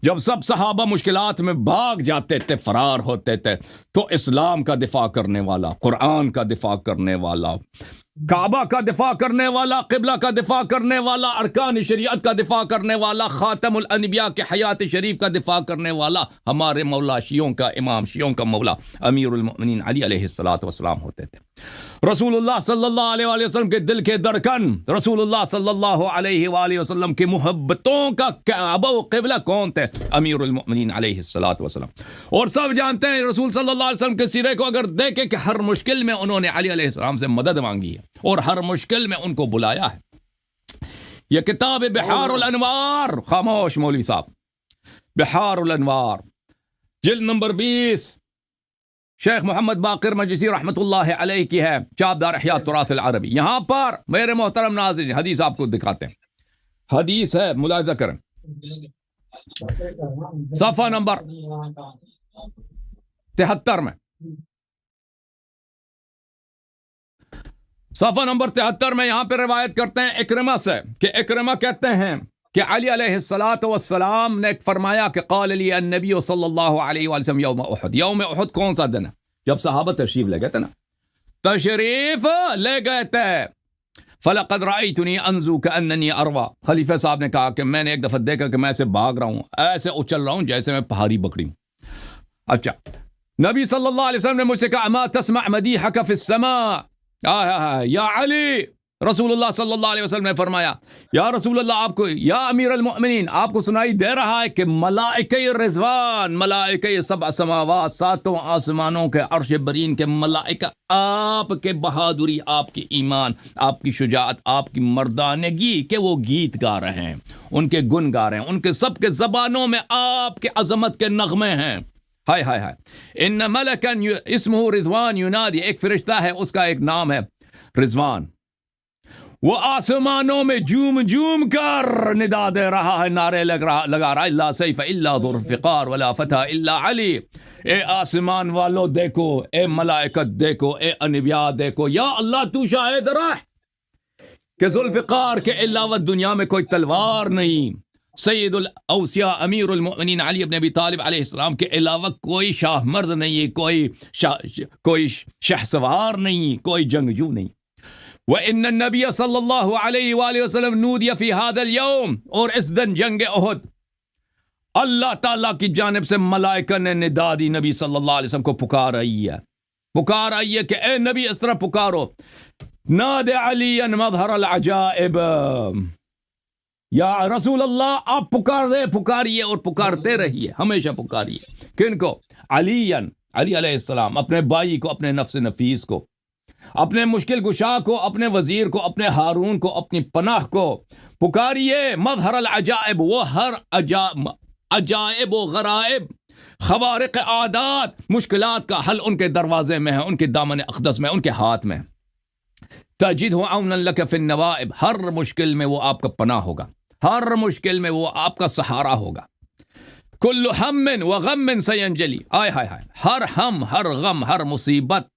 جب سب صحابہ مشکلات میں بھاگ جاتے تھے، فرار ہوتے تھے، تو اسلام کا دفاع کرنے والا، قرآن کا دفاع کرنے والا، کعبہ کا دفاع کرنے والا، قبلہ کا دفاع کرنے والا، ارکان شریعت کا دفاع کرنے والا، خاتم الانبیاء کے حیات شریف کا دفاع کرنے والا ہمارے مولا شیعوں کا امام، شیعوں کا مولا امیر المؤمنین علی علیہ السلام ہوتے تھے. رسول اللہ صلی اللہ علیہ وآلہ وسلم کے دل کے درکن، رسول اللہ صلی اللہ علیہ وآلہ وسلم کی محبتوں کا کعبہ و قبلہ کون تھے؟ امیر المؤمنین علیہ السلام. اور سب جانتے ہیں رسول صلی اللہ علیہ وسلم کے سیرے کو اگر دیکھیں کہ ہر مشکل میں انہوں نے علی علیہ السلام سے مدد مانگی ہے اور ہر مشکل میں ان کو بلایا ہے. یہ کتاب بحار الانوار، خاموش مولوی صاحب، بحار الانوار جلد نمبر 20 شیخ محمد باقر مجلسی رحمت اللہ علیہ کی ہے، چاپدار احیاء تراث العربی. یہاں پر میرے محترم ناظرین حدیث آپ کو دکھاتے ہیں. حدیث ہے، ملاحظہ کریں، صفحہ نمبر 73 میں، صفحہ نمبر 73 میں یہاں پہ روایت کرتے ہیں اکرمہ سے کہ اکرمہ کہتے ہیں کہ علی علیہ السلام نے فرمایا کہ قال لی النبی صلی اللہ علیہ وسلم یوم احد. یوم احد کون سا دن ہے؟ جب صحابہ تشریف لے گئے تھے نا، تشریف لے گئے تھے. فلقد رأیتنی انزو کأننی اروا. خلیفہ صاحب نے کہا کہ میں نے ایک دفعہ دیکھا کہ میں ایسے بھاگ رہا ہوں، ایسے اچل رہا ہوں جیسے میں پہاڑی بکری ہوں. اچھا، نبی صلی اللہ علیہ وسلم نے مجھ سے کہا اما تسمع مدیحک فی السماء یا علی. رسول اللہ صلی اللہ علیہ وسلم نے فرمایا یا رسول اللہ، آپ کو، یا امیر المؤمنین، آپ کو سنائی دے رہا ہے کہ ملائکہ رضوان، ملائکہ سبع سماوات، ساتوں آسمانوں کے عرش برین کے ملائکہ آپ کے بہادری، آپ کی ایمان، آپ کی شجاعت، آپ کی مردانگی کہ وہ گیت گا رہے ہیں، ان کے گن گا رہے ہیں، ان کے سب کے زبانوں میں آپ کے عظمت کے نغمے ہیں. ہائے ہائے ہائے. ان ملکن اسمہ رضوان ینادی، ایک فرشتہ ہے اس کا ایک نام ہے رضوان، وہ آسمانوں میں جوم جوم کر ندا دے رہا ہے، نعرے لگا رہا ہے، لا سیف الا ذو الفقار ولا فتح الا علی. اے آسمان والو دیکھو، اے ملائکت دیکھو، اے انبیاء دیکھو، یا اللہ تو شاہد رہ کہ ذوالفقار کے علاوہ دنیا میں کوئی تلوار نہیں، سید الاوصیاء امیر المؤمنین علی ابن ابی طالب علیہ السلام کے علاوہ کوئی شاہ مرد نہیں ہے، کوئی شہ سوار نہیں، کوئی جنگجو نہیں. وَإِنَّ النَّبِيَّ صلی اللہ علیہ وآلہ وسلم نودی فی هذا اليوم، اور اس دن جنگ احد اللہ تعالیٰ کی جانب سے ملائکہ نے ندا دی، نبی صلی اللہ علیہ وسلم کو پکار آئی ہے کہ اے نبی اس طرح پکارو، ناد علی مظہر العجائب، یا رسول اللہ آپ پکاریے اور پکارتے رہیے، ہمیشہ پکاریے. کن کو؟ علی علیہ السلام، اپنے بھائی کو، اپنے نفس نفیس کو، اپنے مشکل گشا کو، اپنے وزیر کو، اپنے ہارون کو، اپنی پناہ کو پکاریے. مظہر العجائب، وہ ہر عجائب و غرائب، خوارق عادات، مشکلات کا حل ان کے دروازے میں ہے، ان کے دامن اقدس میں، ان کے ہاتھ میں. تجدہ عونا لک فی النوائب، ہر مشکل میں وہ آپ کا پناہ ہوگا، ہر مشکل میں وہ آپ کا سہارا ہوگا. کل ہم و غم سینجلی، آئے ہائے ہائے، ہر ہم، ہر غم، ہر مصیبت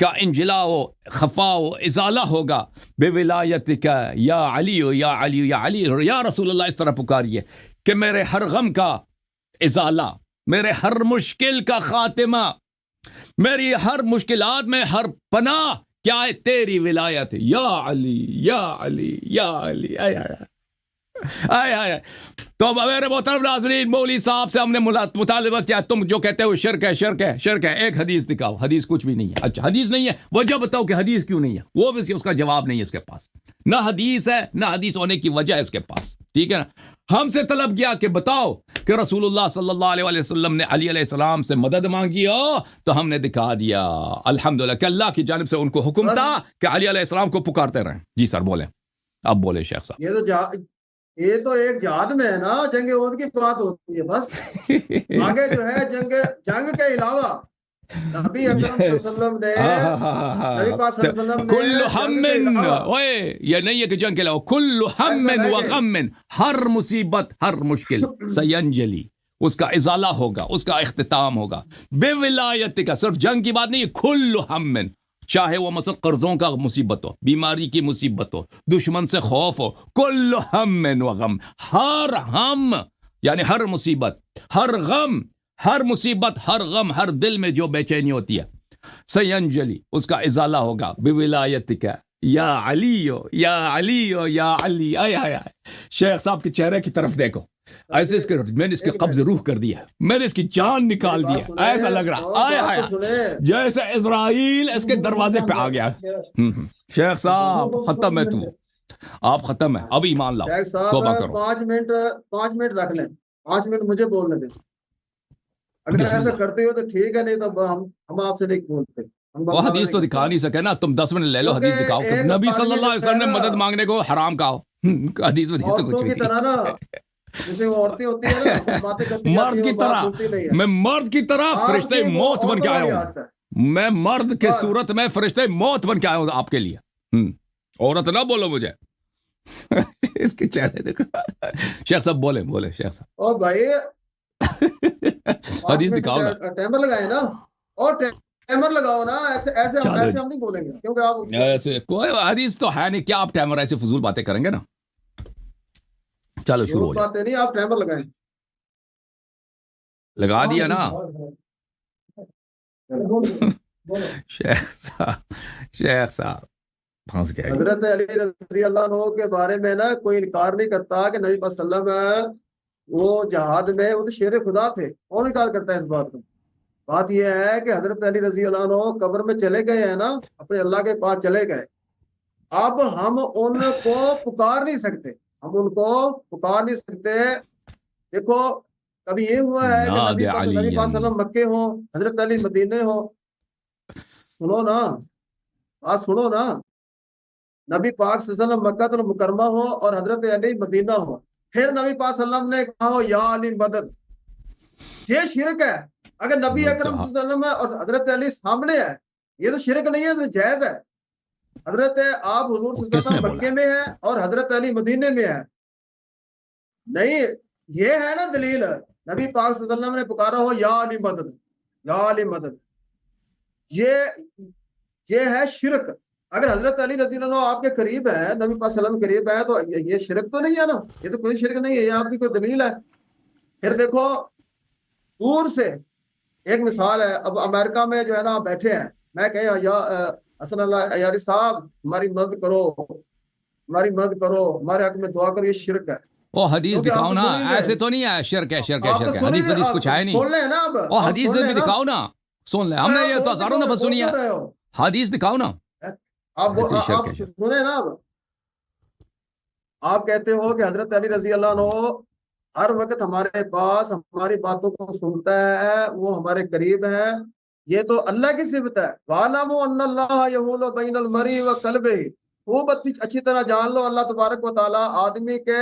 کا انجلا و خفا و ازالہ ہوگا بولایتک یا علی یا علی یا علی. یا رسول اللہ اس طرح پکاریے کہ میرے ہر غم کا ازالہ، میرے ہر مشکل کا خاتمہ، میری ہر مشکلات میں ہر پناہ کیا ہے؟ تیری ولایت. یا علی یا علی یا علی. آئے. تو میرے محترم ناظرین، مولوی صاحب سے ہم نے مطالبہ کیا، تم جو کہتے ہو شرک ہے، ایک حدیث دکھاؤ. حدیث کچھ بھی نہیں ہے. اچھا حدیث نہیں ہے، وجہ بتاؤ کہ حدیث کیوں نہیں ہے. وہ بھی اس کا جواب نہیں ہے اس کے پاس. نہ حدیث ہے، نہ حدیث ہونے کی وجہ ہے اس کے پاس. ٹھیک ہے نا. ہم سے طلب کیا کہ بتاؤ کہ رسول اللہ صلی اللہ علیہ وسلم نے علی علیہ السلام سے مدد مانگی ہو، تو ہم نے دکھا دیا الحمدللہ کہ اللہ کی جانب سے ان کو حکم تھا کہ علی علیہ السلام کو پکارتے رہیں. جی سر بولیں، اب بولیں شیخ صاحب. یہ تو ایک جہاد میں ہے نا، جنگ احد کی بات ہوتی ہے بس. آگے جو ہے جنگ کے علاوہ نبی اکرم صلی اللہ علیہ وسلم نے، نبی پاک صلی اللہ علیہ وسلم نے کل ہم، یہ نہیں ہے کہ جنگ کے علاوہ، کل ہم و غم، ہر مصیبت، ہر مشکل سینجلی، اس کا ازالہ ہوگا، اس کا اختتام ہوگا بے ولایت کا. صرف جنگ کی بات نہیں ہے، کل ہم، چاہے وہ مثلا قرضوں کا مصیبت ہو، بیماری کی مصیبت ہو، دشمن سے خوف ہو، کل ہم و غم، ہر ہم یعنی ہر مصیبت، ہر غم، ہر مصیبت، ہر غم، ہر دل میں جو بے چینی ہوتی ہے، سینجلی، اس کا ازالہ ہوگا بولایتک یا علی یا علی یا علی. آئے. شیخ صاحب کے چہرے کی طرف دیکھو، ایسے میں نے اس کے قبض روح کر دیا، میں نے اس کی جان نکال دی، ایسا لگ رہا آیا جیسے اسرائیل اس کے دروازے پہ آ گیا. شیخ صاحب ختم ہے، تو آپ ختم ہے، اب ایمان لاؤ، توبہ کرو. 5 منٹ رکھ لیں، 5 منٹ مجھے بولنے دیں. اگر ایسا کرتے ہو تو ٹھیک ہے، نہیں تو ہم آپ سے نہیں بولتے. وہ حدیث تو دکھا نہیں سکے نا، تم 10 منٹ لے لو، حدیث دکھاؤ. نبی صلی اللہ علیہ وسلم نے مدد مانگنے کو حرام کہا، حدیث تو کچھ بھی نہیں. جیسے عورتیں ہوتی ہیں نا، باتیں کرتی مرد کی طرح، میں مرد کی طرح فرشتے موت بن کے آیا ہوں. میں مرد کے صورت میں فرشتے موت بن کے آیا ہوں آپ کے لیے. عورت نہ بولو مجھے. اس کے چہرے دیکھو. شیخ صاحب بولے شیخ صاحب. اور بھائی حدیث دکھاؤ نا. ٹائمر لگائے نا، اور ٹائمر لگاؤ نا. ایسے ہم نہیں بولیں گے، کیونکہ آپ ایسے کوئی حدیث تو ہے نہیں. کیا آپ ٹائمر ایسے فضول باتیں کریں گے نا. چلو شروع ہو باتیں نہیں، آپ ٹائمر لگائیں. لگا دیا نا. شیخ صاحب پھنس گئے. حضرت علی رضی اللہ عنہ کے بارے میں نا کوئی انکار نہیں کرتا کہ نبی صلی اللہ علیہ وسلم وہ جہاد میں وہ تو شیر خدا تھے. کون انکار کرتا ہے اس بات کو؟ بات یہ ہے کہ حضرت علی رضی اللہ عنہ قبر میں چلے گئے ہیں نا، اپنے اللہ کے پاس چلے گئے. اب ہم ان کو پکار نہیں سکتے، ہم ان کو پکار نہیں سکتے. دیکھو کبھی یہ ہوا ہے کہ نبی پاک صلی اللہ علیہ وسلم مکے ہوں، حضرت علی مدینے ہو. سنو نا، بات سنو نا. نبی پاک صلی اللہ علیہ وسلم مکہ المکرمہ ہو اور حضرت علی مدینہ ہو، پھر نبی پاک صلی اللہ علیہ وسلم نے کہا ہو یا علی مدد. یہ شرک ہے. اگر نبی اکرم صلی اللہ علیہ وسلم اور حضرت علی سامنے ہے، یہ تو شرک نہیں ہے، تو جائز ہے. حضرت آپ حضور صلی اللہ علیہ وسلم مکے میں ہے اور حضرت علی مدینے میں ہے. نہیں، یہ ہے نا دلیل. نبی پاک صلی اللہ علیہ وسلم نے پکارا ہو یا علی مدد، یا علی مدد. یہ ہے شرک. اگر حضرت علی رضی اللہ عنہ آپ کے قریب ہے، نبی پاک صلی اللہ علیہ وسلم قریب ہے، تو یہ شرک تو نہیں ہے نا، یہ تو کوئی شرک نہیں ہے، یہ آپ کی کوئی دلیل ہے۔ پھر دیکھو دور سے ایک مثال ہے، اب امریکہ میں جو ہے نا بیٹھے ہیں، میں کہیں یا حسن اللہ یاری صاحب ہماری مدد کرو، ہماری مدد کرو، ہمارے حق میں دعا کرو، یہ شرک ہے، وہ حدیث کیونکہ آپ دکھاؤ تو نا، سن ہی رہے ایسے ہیں، تو نہیں ہے شرک ہے شرک ہے آپ تو شرک ہے، سن ہی حدیث رہے، حدیث آپ کچھ ہے نہیں۔ سن لیں نا، اب وہ آپ حدیث سن لیں بھی نا، دکھاؤ نا، سن لیں، ہم نے یہ تو ہزاروں دفعہ سنی ہے، بول رہے ہو حدیث دکھاؤ نا۔ آپ ایسی شرک آپ ہے شرک۔ سنیں نا، اب آپ کہتے ہو کہ حضرت علی رضی اللہ عنہ ہر وقت ہمارے پاس ہماری باتوں کو سنتا ہے، وہ ہمارے قریب ہے، یہ تو اللہ کی صفت ہے۔ وَعَلَمُوا أَنَّ اللَّهَ يَحُولُ بَيْنَ الْمَرْءِ وَقَلْبِهِ، خوب اچھی طرح جان لو اللہ تبارک و تعالیٰ آدمی کے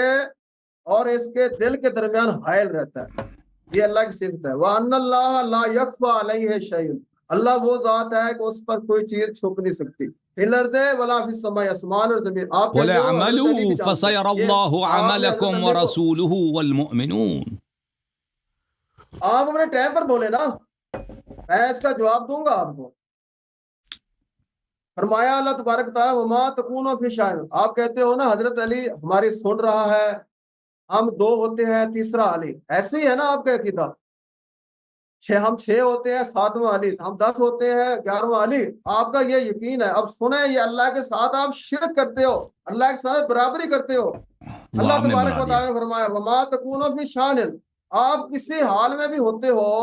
اور اس کے دل کے درمیان حائل رہتا ہے، یہ اللہ کی صفت ہے۔ وَأَنَّ اللَّهَ لَا يَخْفَىٰ عَلَيْهِ شَيْءٌ، اللہ وہ ذات ہے کہ اس پر کوئی چیز چھپ نہیں سکتی، فی الارض ولا فی السماء، آسمان اور زمین۔ آپ قل کہتے ہو حضرت علی اعملوا بھی جانتے فسيرى ہیں، یہ الله آپ نے حضرت عملكم علی کو، ورسوله والمؤمنون۔ آپ اپنے ٹائم پر بولے نا، میں اس کا جواب دوں گا آپ کو۔ فرمایا اللہ تبارک تعالیٰ وما تکون فی شأن، آپ کہتے ہو نا حضرت علی ہماری سن رہا ہے، ہم دو ہوتے ہیں تیسرا علی، ایسے ہی ہے نا آپ کا عقیدہ، ہم 6 ہوتے ہیں 7واں علی، ہم 10 ہوتے ہیں 11واں علی، آپ کا یہ یقین ہے۔ اب سنیں، یہ اللہ کے ساتھ آپ شرک کرتے ہو، اللہ کے ساتھ برابری کرتے ہو۔ وہ اللہ آپ نے تبارک بنا و دیا۔ تعالیٰ نے فرمایا وما تکون فی شأن، آپ کسی حال میں بھی ہوتے ہو،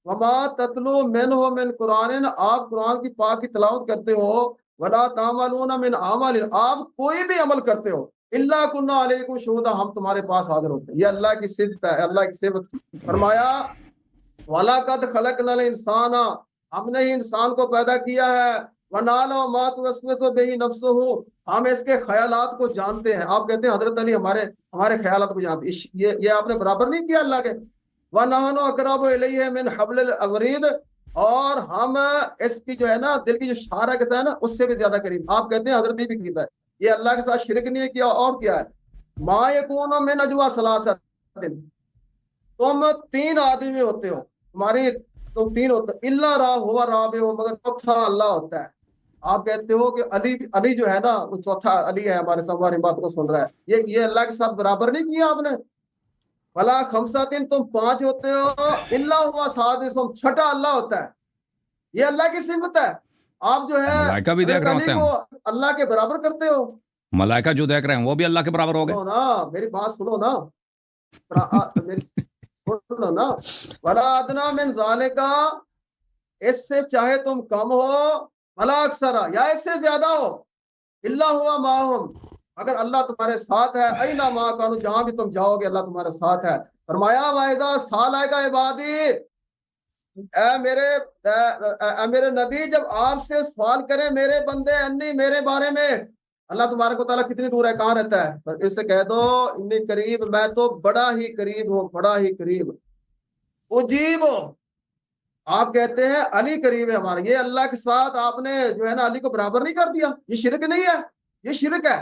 وما تتلو منہ من قرآن، آپ قرآن کی پاک کی تلاوت کرتے ہو، ولا تعملون من عمل، آپ کوئی بھی عمل کرتے ہو، الا کنا علیکم شہودا، ہم تمہارے پاس حاضر ہوتے ہیں، یہ اللہ کی صفت ہے، اللہ کی صفت۔ فرمایا وَلَقَدْ خَلَقْنَا الْإِنسَانَ، ہم نے ہی انسان کو پیدا کیا ہے، وَنَعْلَمُ مَا تُوَسْوِسُ بِهِ نَفْسُهُ، ہم اس کے خیالات کو جانتے ہیں۔ آپ کہتے ہیں حضرت علی ہمارے خیالات کو جانتے ہیں، یہ آپ نے برابر نہیں کیا اللہ کے۔ وَنَحْنُ أَقْرَبُ إِلَيْهِ مِنْ حَبْلِ الْوَرِيدِ، اور ہم اس کی جو ہے نا دل کی جو شارہ کے ساتھ ہے نا اس سے بھی زیادہ قریب۔ آپ کہتے ہیں حضرت بھی قریب ہے، یہ اللہ کے ساتھ شرک نہیں کیا، اور کیا ہے؟ مَا يَكُونُ مِنْ نَجْوَىٰ ثَلَاثَةٍ، تم 3 آدمی ہوتے ہو، تمہاری تم 3 ہوتے، اللہ را ہوا رابع ہو، مگر چوتھا اللہ ہوتا ہے۔ آپ کہتے ہو کہ علی جو ہے نا وہ چوتھا علی ہے، ہمارے سب ہماری بات کو سن رہا ہے، یہ اللہ کے ساتھ برابر نہیں کیا آپ نے۔ بلا خمساتن، تم 5 ہوتے ہو، اللہ ہوا سادسہم، چھٹا اللہ ہوتا ہے، یہ اللہ کی صفت ہے۔ آپ جو ہے ملائکہ بھی دیکھ حضرت رہے علی ہوتے کو ہیں، اللہ کے برابر کرتے ہو۔ ملائکہ جو دیکھ رہے ہیں وہ بھی اللہ کے برابر ہو گئے۔ سنو نا میری بات، سنو نا میری سنو نا، ولا ادنا من ذالک، اس سے چاہے تم کم ہو، ولا اکثر، یا اس سے زیادہ ہو، اللہ ہوا معہم، اگر اللہ تمہارے ساتھ ہے، اینا ما کانوا، جہاں بھی تم جاؤ گے اللہ تمہارے ساتھ ہے۔ فرمایا وَإِذَا سَأَلَكَ عِبَادِي، اے میرے نبی جب آپ سے سوال کریں میرے بندے انی، میرے بارے میں، اللہ تبارک و تعالیٰ کتنی دور ہے، کہاں رہتا ہے، پر اس سے کہہ دو انی قریب، میں تو بڑا ہی قریب ہوں، بڑا ہی قریب، اجیب ہو۔ آپ کہتے ہیں علی قریب ہے ہمارا، یہ اللہ کے ساتھ آپ نے جو ہے نا علی کو برابر نہیں کر دیا، یہ شرک نہیں ہے، یہ شرک ہے۔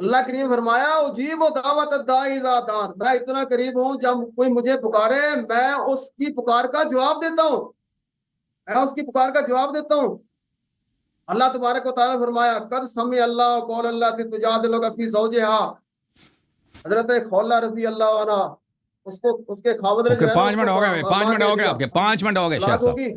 اللہ کریم فرمایا اجیب و دعوت الداعی اذا دعان، میں اتنا قریب ہوں جب کوئی مجھے پکارے میں اس کی پکار کا جواب دیتا ہوں، میں اس کی پکار کا جواب دیتا ہوں۔ اللہ تبارک و تعالیٰ نے فرمایا قد سمع اللہ قول التی تجادلک فی زوجہا، حضرت خولہ رضی اللہ عنہ، اس کے خاوند نے جو ہے نا 5 منٹ ہو گئے، 5 منٹ ہو گئے آپ کے، 5 منٹ ہو گئے شیخ طلاق صاحب۔ ہوگی۔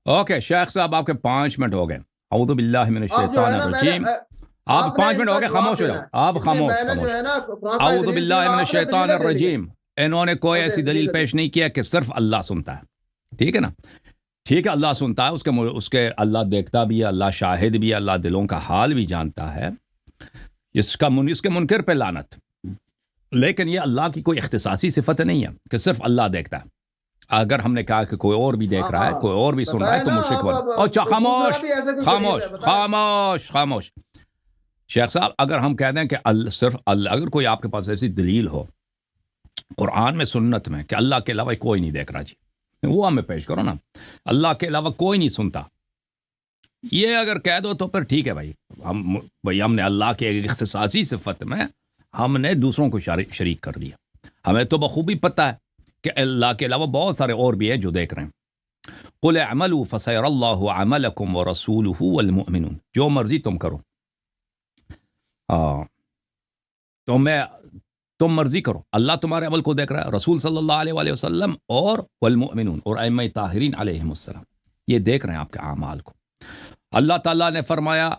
اوکے شیخ صاحب آپ کے 5 منٹ ہو گئے۔ اعوذ باللہ من اب جو ہے الشیطان نا الرجیم، آپ آپ نے 5 ان منٹ کا ہو گئے، جواب خاموش ہو دینا جاؤ، ہے، آپ اس لیے خاموش میں نے جو خاموش۔ ہے نا قرآن پاک اعوذ دلیل دی، باللہ من آپ نے الشیطان دلیلیں دے دی ہیں۔ الرجیم، انہوں نے کوئی آپ نے ایسی دلیل دلیلیں دی، پیش نہیں کیا کہ صرف اللہ سنتا ہے، ٹھیک ہے نا؟ ٹھیک ہے اللہ سنتا ہے، اس کے اللہ دیکھتا بھی ہے، اللہ شاہد بھی ہے، اللہ دلوں کا حال بھی جانتا ہے، اس کے منکر پہ لعنت۔ لیکن یہ اللہ کی کوئی اختصاصی صفت نہیں ہے کہ صرف اللہ دیکھتا ہے۔ اگر ہم نے کہا کہ کوئی اور بھی دیکھ رہا ہے، کوئی اور بھی سن رہا ہے تو مشرک بن۔ اچھا دوسرا بھی ایسا کوئی قریب خاموش ہے، بتائیں۔ خاموش خاموش۔ شیخ صاحب اگر ہم کہہ دیں کہ صرف اللہ، اگر کوئی آپ کے پاس ایسی دلیل ہو قرآن میں سنت میں کہ اللہ کے علاوہ کوئی نہیں دیکھ رہا، جی وہ ہمیں پیش کرو نا، اللہ کے علاوہ کوئی نہیں سنتا، یہ اگر کہہ دو تو پھر ٹھیک ہے بھائی، ہم نے اللہ کے ایک اختصاصی صفت میں ہم نے دوسروں کو شریک کر دیا۔ ہمیں تو بخوبی پتہ ہے کہ اللہ کے علاوہ بہت سارے اور بھی ہیں جو دیکھ رہے ہیں، قل اعملوا فسيرى الله عملكم ورسوله والمؤمنون، جو مرضی تم کرو، تم مرضی کرو، اللہ تمہارے عمل کو دیکھ رہا ہے، رسول صلی اللہ علیہ وآلہ وسلم اور والمؤمنون اور ائمہ طاہرین علیہم السلام، یہ دیکھ رہے ہیں آپ کے اعمال کو۔ اللہ تعالیٰ نے فرمایا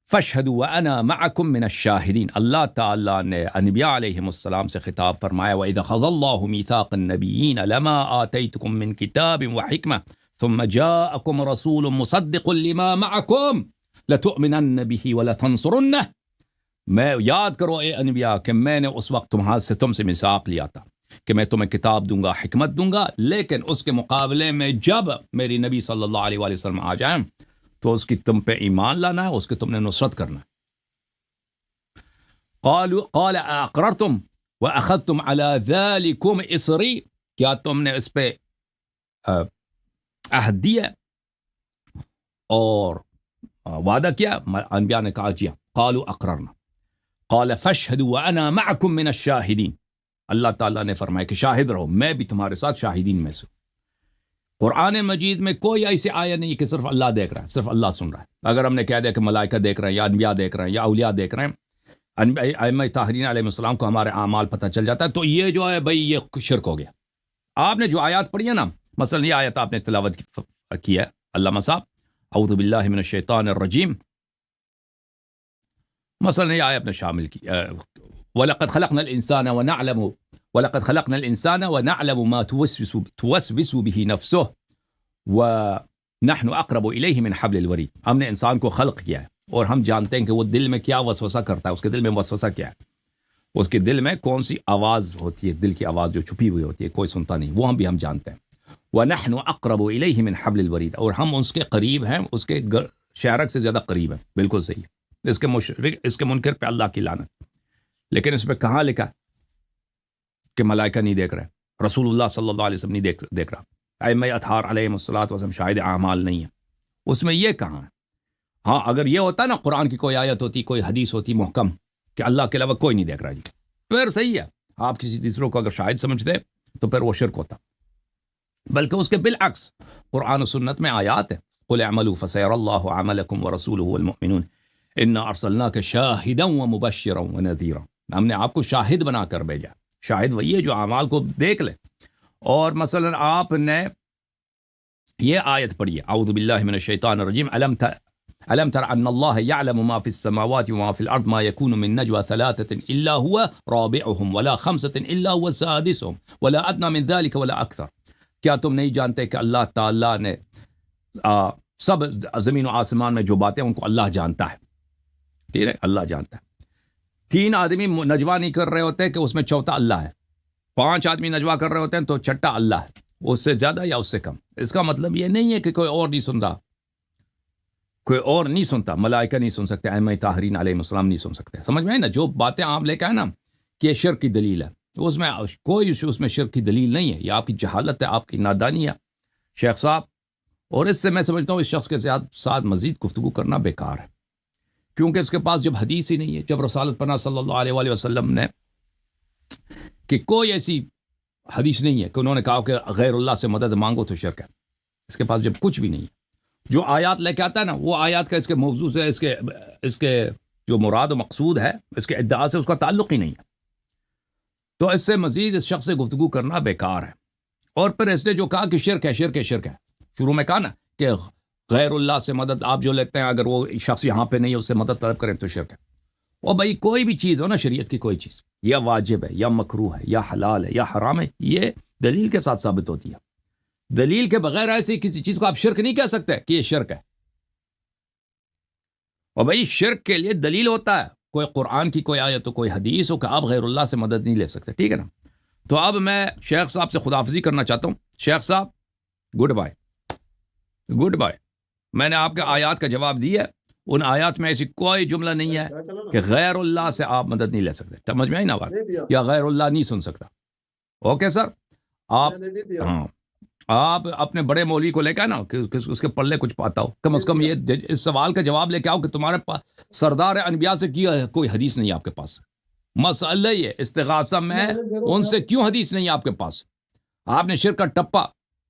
فاشهدوا وانا معكم من الشاهدين، اللہ تعالیٰ نے انبیاء علیہم السلام سے خطاب فرمایا وَإِذَا خَذَ اللَّهُ مِيثَاقَ النَّبِيِّينَ لَمَا آتَيْتُكُم مِّن كِتَابٍ وَحِكْمَةٍ ثُمَّ جَاءَكُمْ رَسُولٌ مُصَدِّقٌ لِّمَا مَعَكُمْ لَتُؤْمِنَنَّ بِهِ وَلَتَنصُرُنَّهُ، میں یاد کرو اے انبیاء کہ میں نے اس وقت تم سے میثاق لیا تھا کہ میں تمہیں کتاب دوں گا، حکمت دوں گا، لیکن اس کے مقابلے میں جب میری نبی صلی اللہ علیہ وآلہ وسلم آ جائیں تو اس کی تم پہ ایمان لانا ہے، اس کی تم نے نصرت کرنا ہے۔ قال اقررتم واخذتم على ذلكم اصری، کیا تم نے اس پہ عہد دیا اور وعدہ کیا؟ انبیاء نے کہا جی قالوا اقررنا، قال فاشهدوا وانا معكم من الشاهدين، اللہ تعالیٰ نے فرمایا کہ شاہد رہو، میں بھی تمہارے ساتھ شاہدین میں سے۔ قرآن مجید میں کوئی ایسی آیت نہیں کہ صرف اللہ دیکھ رہا ہے، صرف اللہ سن رہا ہے۔ اگر ہم نے کہہ دیا کہ ملائکہ دیکھ رہے ہیں یا انبیاء دیکھ رہے ہیں یا اولیاء دیکھ رہے ہیں، ائمہ طاہرین علیہ السلام کو ہمارے اعمال پتہ چل جاتا ہے، تو یہ جو ہے بھائی یہ شرک ہو گیا۔ آپ نے جو آیات پڑھی ہے نا، مثلا یہ آیت آپ نے تلاوت کی ہے علامہ صاحب، اعوذ باللہ من الشیطان الرجیم، مثلا یہ آیت نے شامل کی وَلَقَدْ خَلَقْنَا الْإِنسَانَ وَنَعْلَمُ وَلَقَدْ خَلَقْنَا الْإِنسَانَ وَنَعْلَمُ مَا توسوس به نَفْسُهُ وَنَحْنُ أَقْرَبُ إِلَيْهِ مِنْ حَبْلِ الْوَرِيدِ، ہم نے انسان کو خلق کیا ہے اور ہم جانتے ہیں کہ وہ دل میں کیا وسوسہ کرتا ہے، اس کے دل میں وسوسہ کیا ہے، اس کے دل میں کون سی آواز ہوتی ہے، دل کی آواز جو چھپی ہوئی ہوتی ہے، کوئی سنتا نہیں، وہ ہم جانتے ہیں۔ وَنَحْنُ أَقْرَبُ إِلَيْهِ مِنْ حَبْلِ الْوَرِيدِ، اور ہم اس کے قریب ہیں، اس کے شہرک سے زیادہ قریب ہیں۔ بالکل صحیح ہے، اس کے منکر پہ اللہ کی لعنت۔ لیکن اس پہ کہاں لکھا کہ ملائکہ نہیں دیکھ رہے، رسول اللہ صلی اللہ علیہ وسلم نہیں دیکھ رہا، ائمہ اطہار علیہم الصلوۃ والسلام شاہد اعمال نہیں ہے، اس میں یہ کہاں ہے؟ ہاں اگر یہ ہوتا نا، قرآن کی کوئی آیت ہوتی، کوئی حدیث ہوتی محکم کہ اللہ کے علاوہ کوئی نہیں دیکھ رہا جی، پھر صحیح ہے، آپ کسی تیسروں کو اگر شاہد سمجھتے تو پھر وہ شرک ہوتا، بلکہ اس کے بالعکس قرآن و سنت میں آیات ہے قل اعملوا فسيرى الله عملكم ورسوله والمؤمنون انا ارسلناك شاهدا ومبشرا ونذيرا، ہم نے آپ کو شاہد بنا کر بھیجا، شاہد وہی ہے جو اعمال کو دیکھ لے۔ اور مثلا آپ نے یہ آیت پڑھی ہے اعوذ باللہ من الشیطان الرجیم الم تر ان اللہ یعلم ما فی السماوات وما فی الارض ما یکون من نجوى ثلاثة الا هو رابعهم ولا خمسة الا هو سادسهم ولا ادنى من ذلك ولا اکثر، کیا تم نہیں جانتے کہ اللہ تعالیٰ نے سب زمین و آسمان میں جو باتیں ان کو اللہ جانتا ہے، ٹھیک ہے، اللہ جانتا ہے۔ 3 آدمی نجوا نہیں کر رہے ہوتے کہ اس میں چوتھا اللہ ہے، 5 آدمی نجوا کر رہے ہوتے ہیں تو چھٹا اللہ ہے، اس سے زیادہ یا اس سے کم۔ اس کا مطلب یہ نہیں ہے کہ کوئی اور نہیں سن رہا، کوئی اور نہیں سنتا، ملائکہ نہیں سن سکتے، ائمہ طاہرین علیہ السلام نہیں سن سکتے، سمجھ میں آئی نا؟ جو باتیں آپ لے کے آئے نا کہ یہ شرک کی دلیل ہے، اس میں کوئی اس میں شرک کی دلیل نہیں ہے، یہ آپ کی جہالت ہے، آپ کی نادانی ہے شیخ صاحب۔ اور اس سے میں سمجھتا ہوں اس شخص کے ساتھ مزید گفتگو کرنا بیکار ہے، کیونکہ اس کے پاس جب حدیث ہی نہیں ہے، جب رسالت پناہ صلی اللہ علیہ وآلہ وسلم نے کہ کوئی ایسی حدیث نہیں ہے کہ انہوں نے کہا کہ غیر اللہ سے مدد مانگو تو شرک ہے، اس کے پاس جب کچھ بھی نہیں ہے، جو آیات لے کے آتا ہے نا، وہ آیات کا اس کے موضوع سے، اس کے جو مراد و مقصود ہے، اس کے ادعا سے اس کا تعلق ہی نہیں ہے، تو اس سے مزید اس شخص سے گفتگو کرنا بیکار ہے۔ اور پھر اس نے جو کہا کہ شرک ہے، شرک ہے، شرک ہے، شروع میں کہا نا کہ غیر اللہ سے مدد آپ جو لیتے ہیں، اگر وہ شخص یہاں پہ نہیں ہے اس سے مدد طلب کریں تو شرک ہے۔ اور بھائی کوئی بھی چیز ہو نا، شریعت کی کوئی چیز، یا واجب ہے یا مکروہ ہے یا حلال ہے یا حرام ہے، یہ دلیل کے ساتھ ثابت ہوتی ہے، دلیل کے بغیر ایسی کسی چیز کو آپ شرک نہیں کہہ سکتے کہ یہ شرک ہے۔ اور بھائی شرک کے لیے دلیل ہوتا ہے، کوئی قرآن کی کوئی آیت ہو، کوئی حدیث ہو کہ آپ غیر اللہ سے مدد نہیں لے سکتے، ٹھیک ہے نا؟ تو اب میں شیخ صاحب سے خداحافظی کرنا چاہتا ہوں۔ شیخ صاحب گڈ بائے، گڈ بائے۔ میں نے آپ کے آیات کا جواب دیا ہے، ان آیات میں ایسی کوئی جملہ نہیں ہے کہ غیر اللہ سے آپ مدد نہیں لے سکتے، سمجھ میں آئی نا بات؟ یا غیر اللہ نہیں سن سکتا۔ اوکے سر، آپ ہاں آپ اپنے بڑے مولوی کو لے کے نا کہ اس کے پلے کچھ پاتا ہو، کم از کم یہ اس سوال کا جواب لے کے آؤ کہ تمہارے پاس سردار انبیاء سے کیا کوئی حدیث نہیں آپ کے پاس۔ مسئلہ یہ استغاثہ میں ان سے کیوں حدیث نہیں آپ کے پاس؟ آپ نے شرک کا ٹپا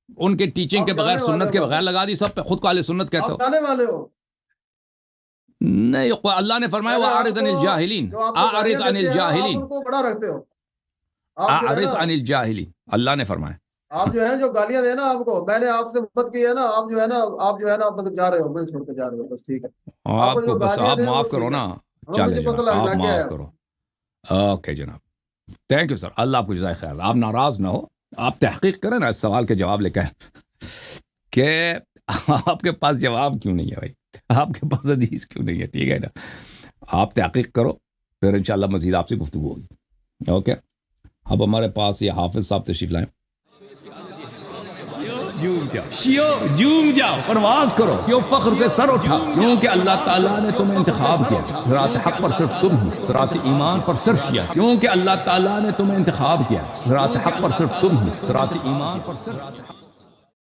ان کے ٹیچنگ کے آپ بغیر جانے والے سنت کے ہو بغیر لگا دی سب پہ، خود کو اہل سنت کہتے ہو؟ آپ جانے والے ہو نہیں، اللہ نے فرمایا پہلے آپ وَأَعْرِضْ عَنِ کو الْجَاهِلِينَ، جو آپ کو أَعْرِضْ گالیاں عَنِ دیتے ہیں آپ الْجَاهِلِينَ، ان کو بڑا رکھتے ہو. آپ جو ہے أَعْرِضْ نا عَنِ الْجَاهِلِينَ، اللہ نے فرمایا. آپ جو ہے جو گالیاں دے نا آپ کو، میں نے آپ سے محبت کی ہے نا، آپ جو ہے نا بس جا رہے ہو، مجھے چھوڑ کے جا رہے ہو، بس ٹھیک ہے. آپ آپ کو کو جو بس گالیاں آپ دیں وہ معاف کرو ٹھیک ہے. نا. ہاں چلے مجھے پتہ جناب، لگ آپ گیا ہے. معاف کرو. اوکے جناب، تھینک یو سر، اللہ آپ کو جزائے خیر. آپ ناراض نہ ہو، آپ تحقیق کریں نا اس سوال کے جواب لے کے کہ آپ کے پاس جواب کیوں نہیں ہے بھائی، آپ کے پاس حدیث کیوں نہیں ہے. ٹھیک ہے نا، آپ تحقیق کرو، پھر انشاءاللہ مزید آپ سے گفتگو ہوگی. اوکے، اب ہمارے پاس یہ حافظ صاحب تشریف لائیں. جوم جاؤ، پرواز کرو، کیوں فخر سے سر اٹھا، کیونکہ اللہ تعالیٰ نے تمہیں انتخاب کیا. صراط حق پر صرف تم ہو، صراط ایمان پر صرف کیا، کیونکہ اللہ تعالیٰ نے تمہیں انتخاب کیا. صراط حق پر صرف تم ہو، صراط ایمان پر صرف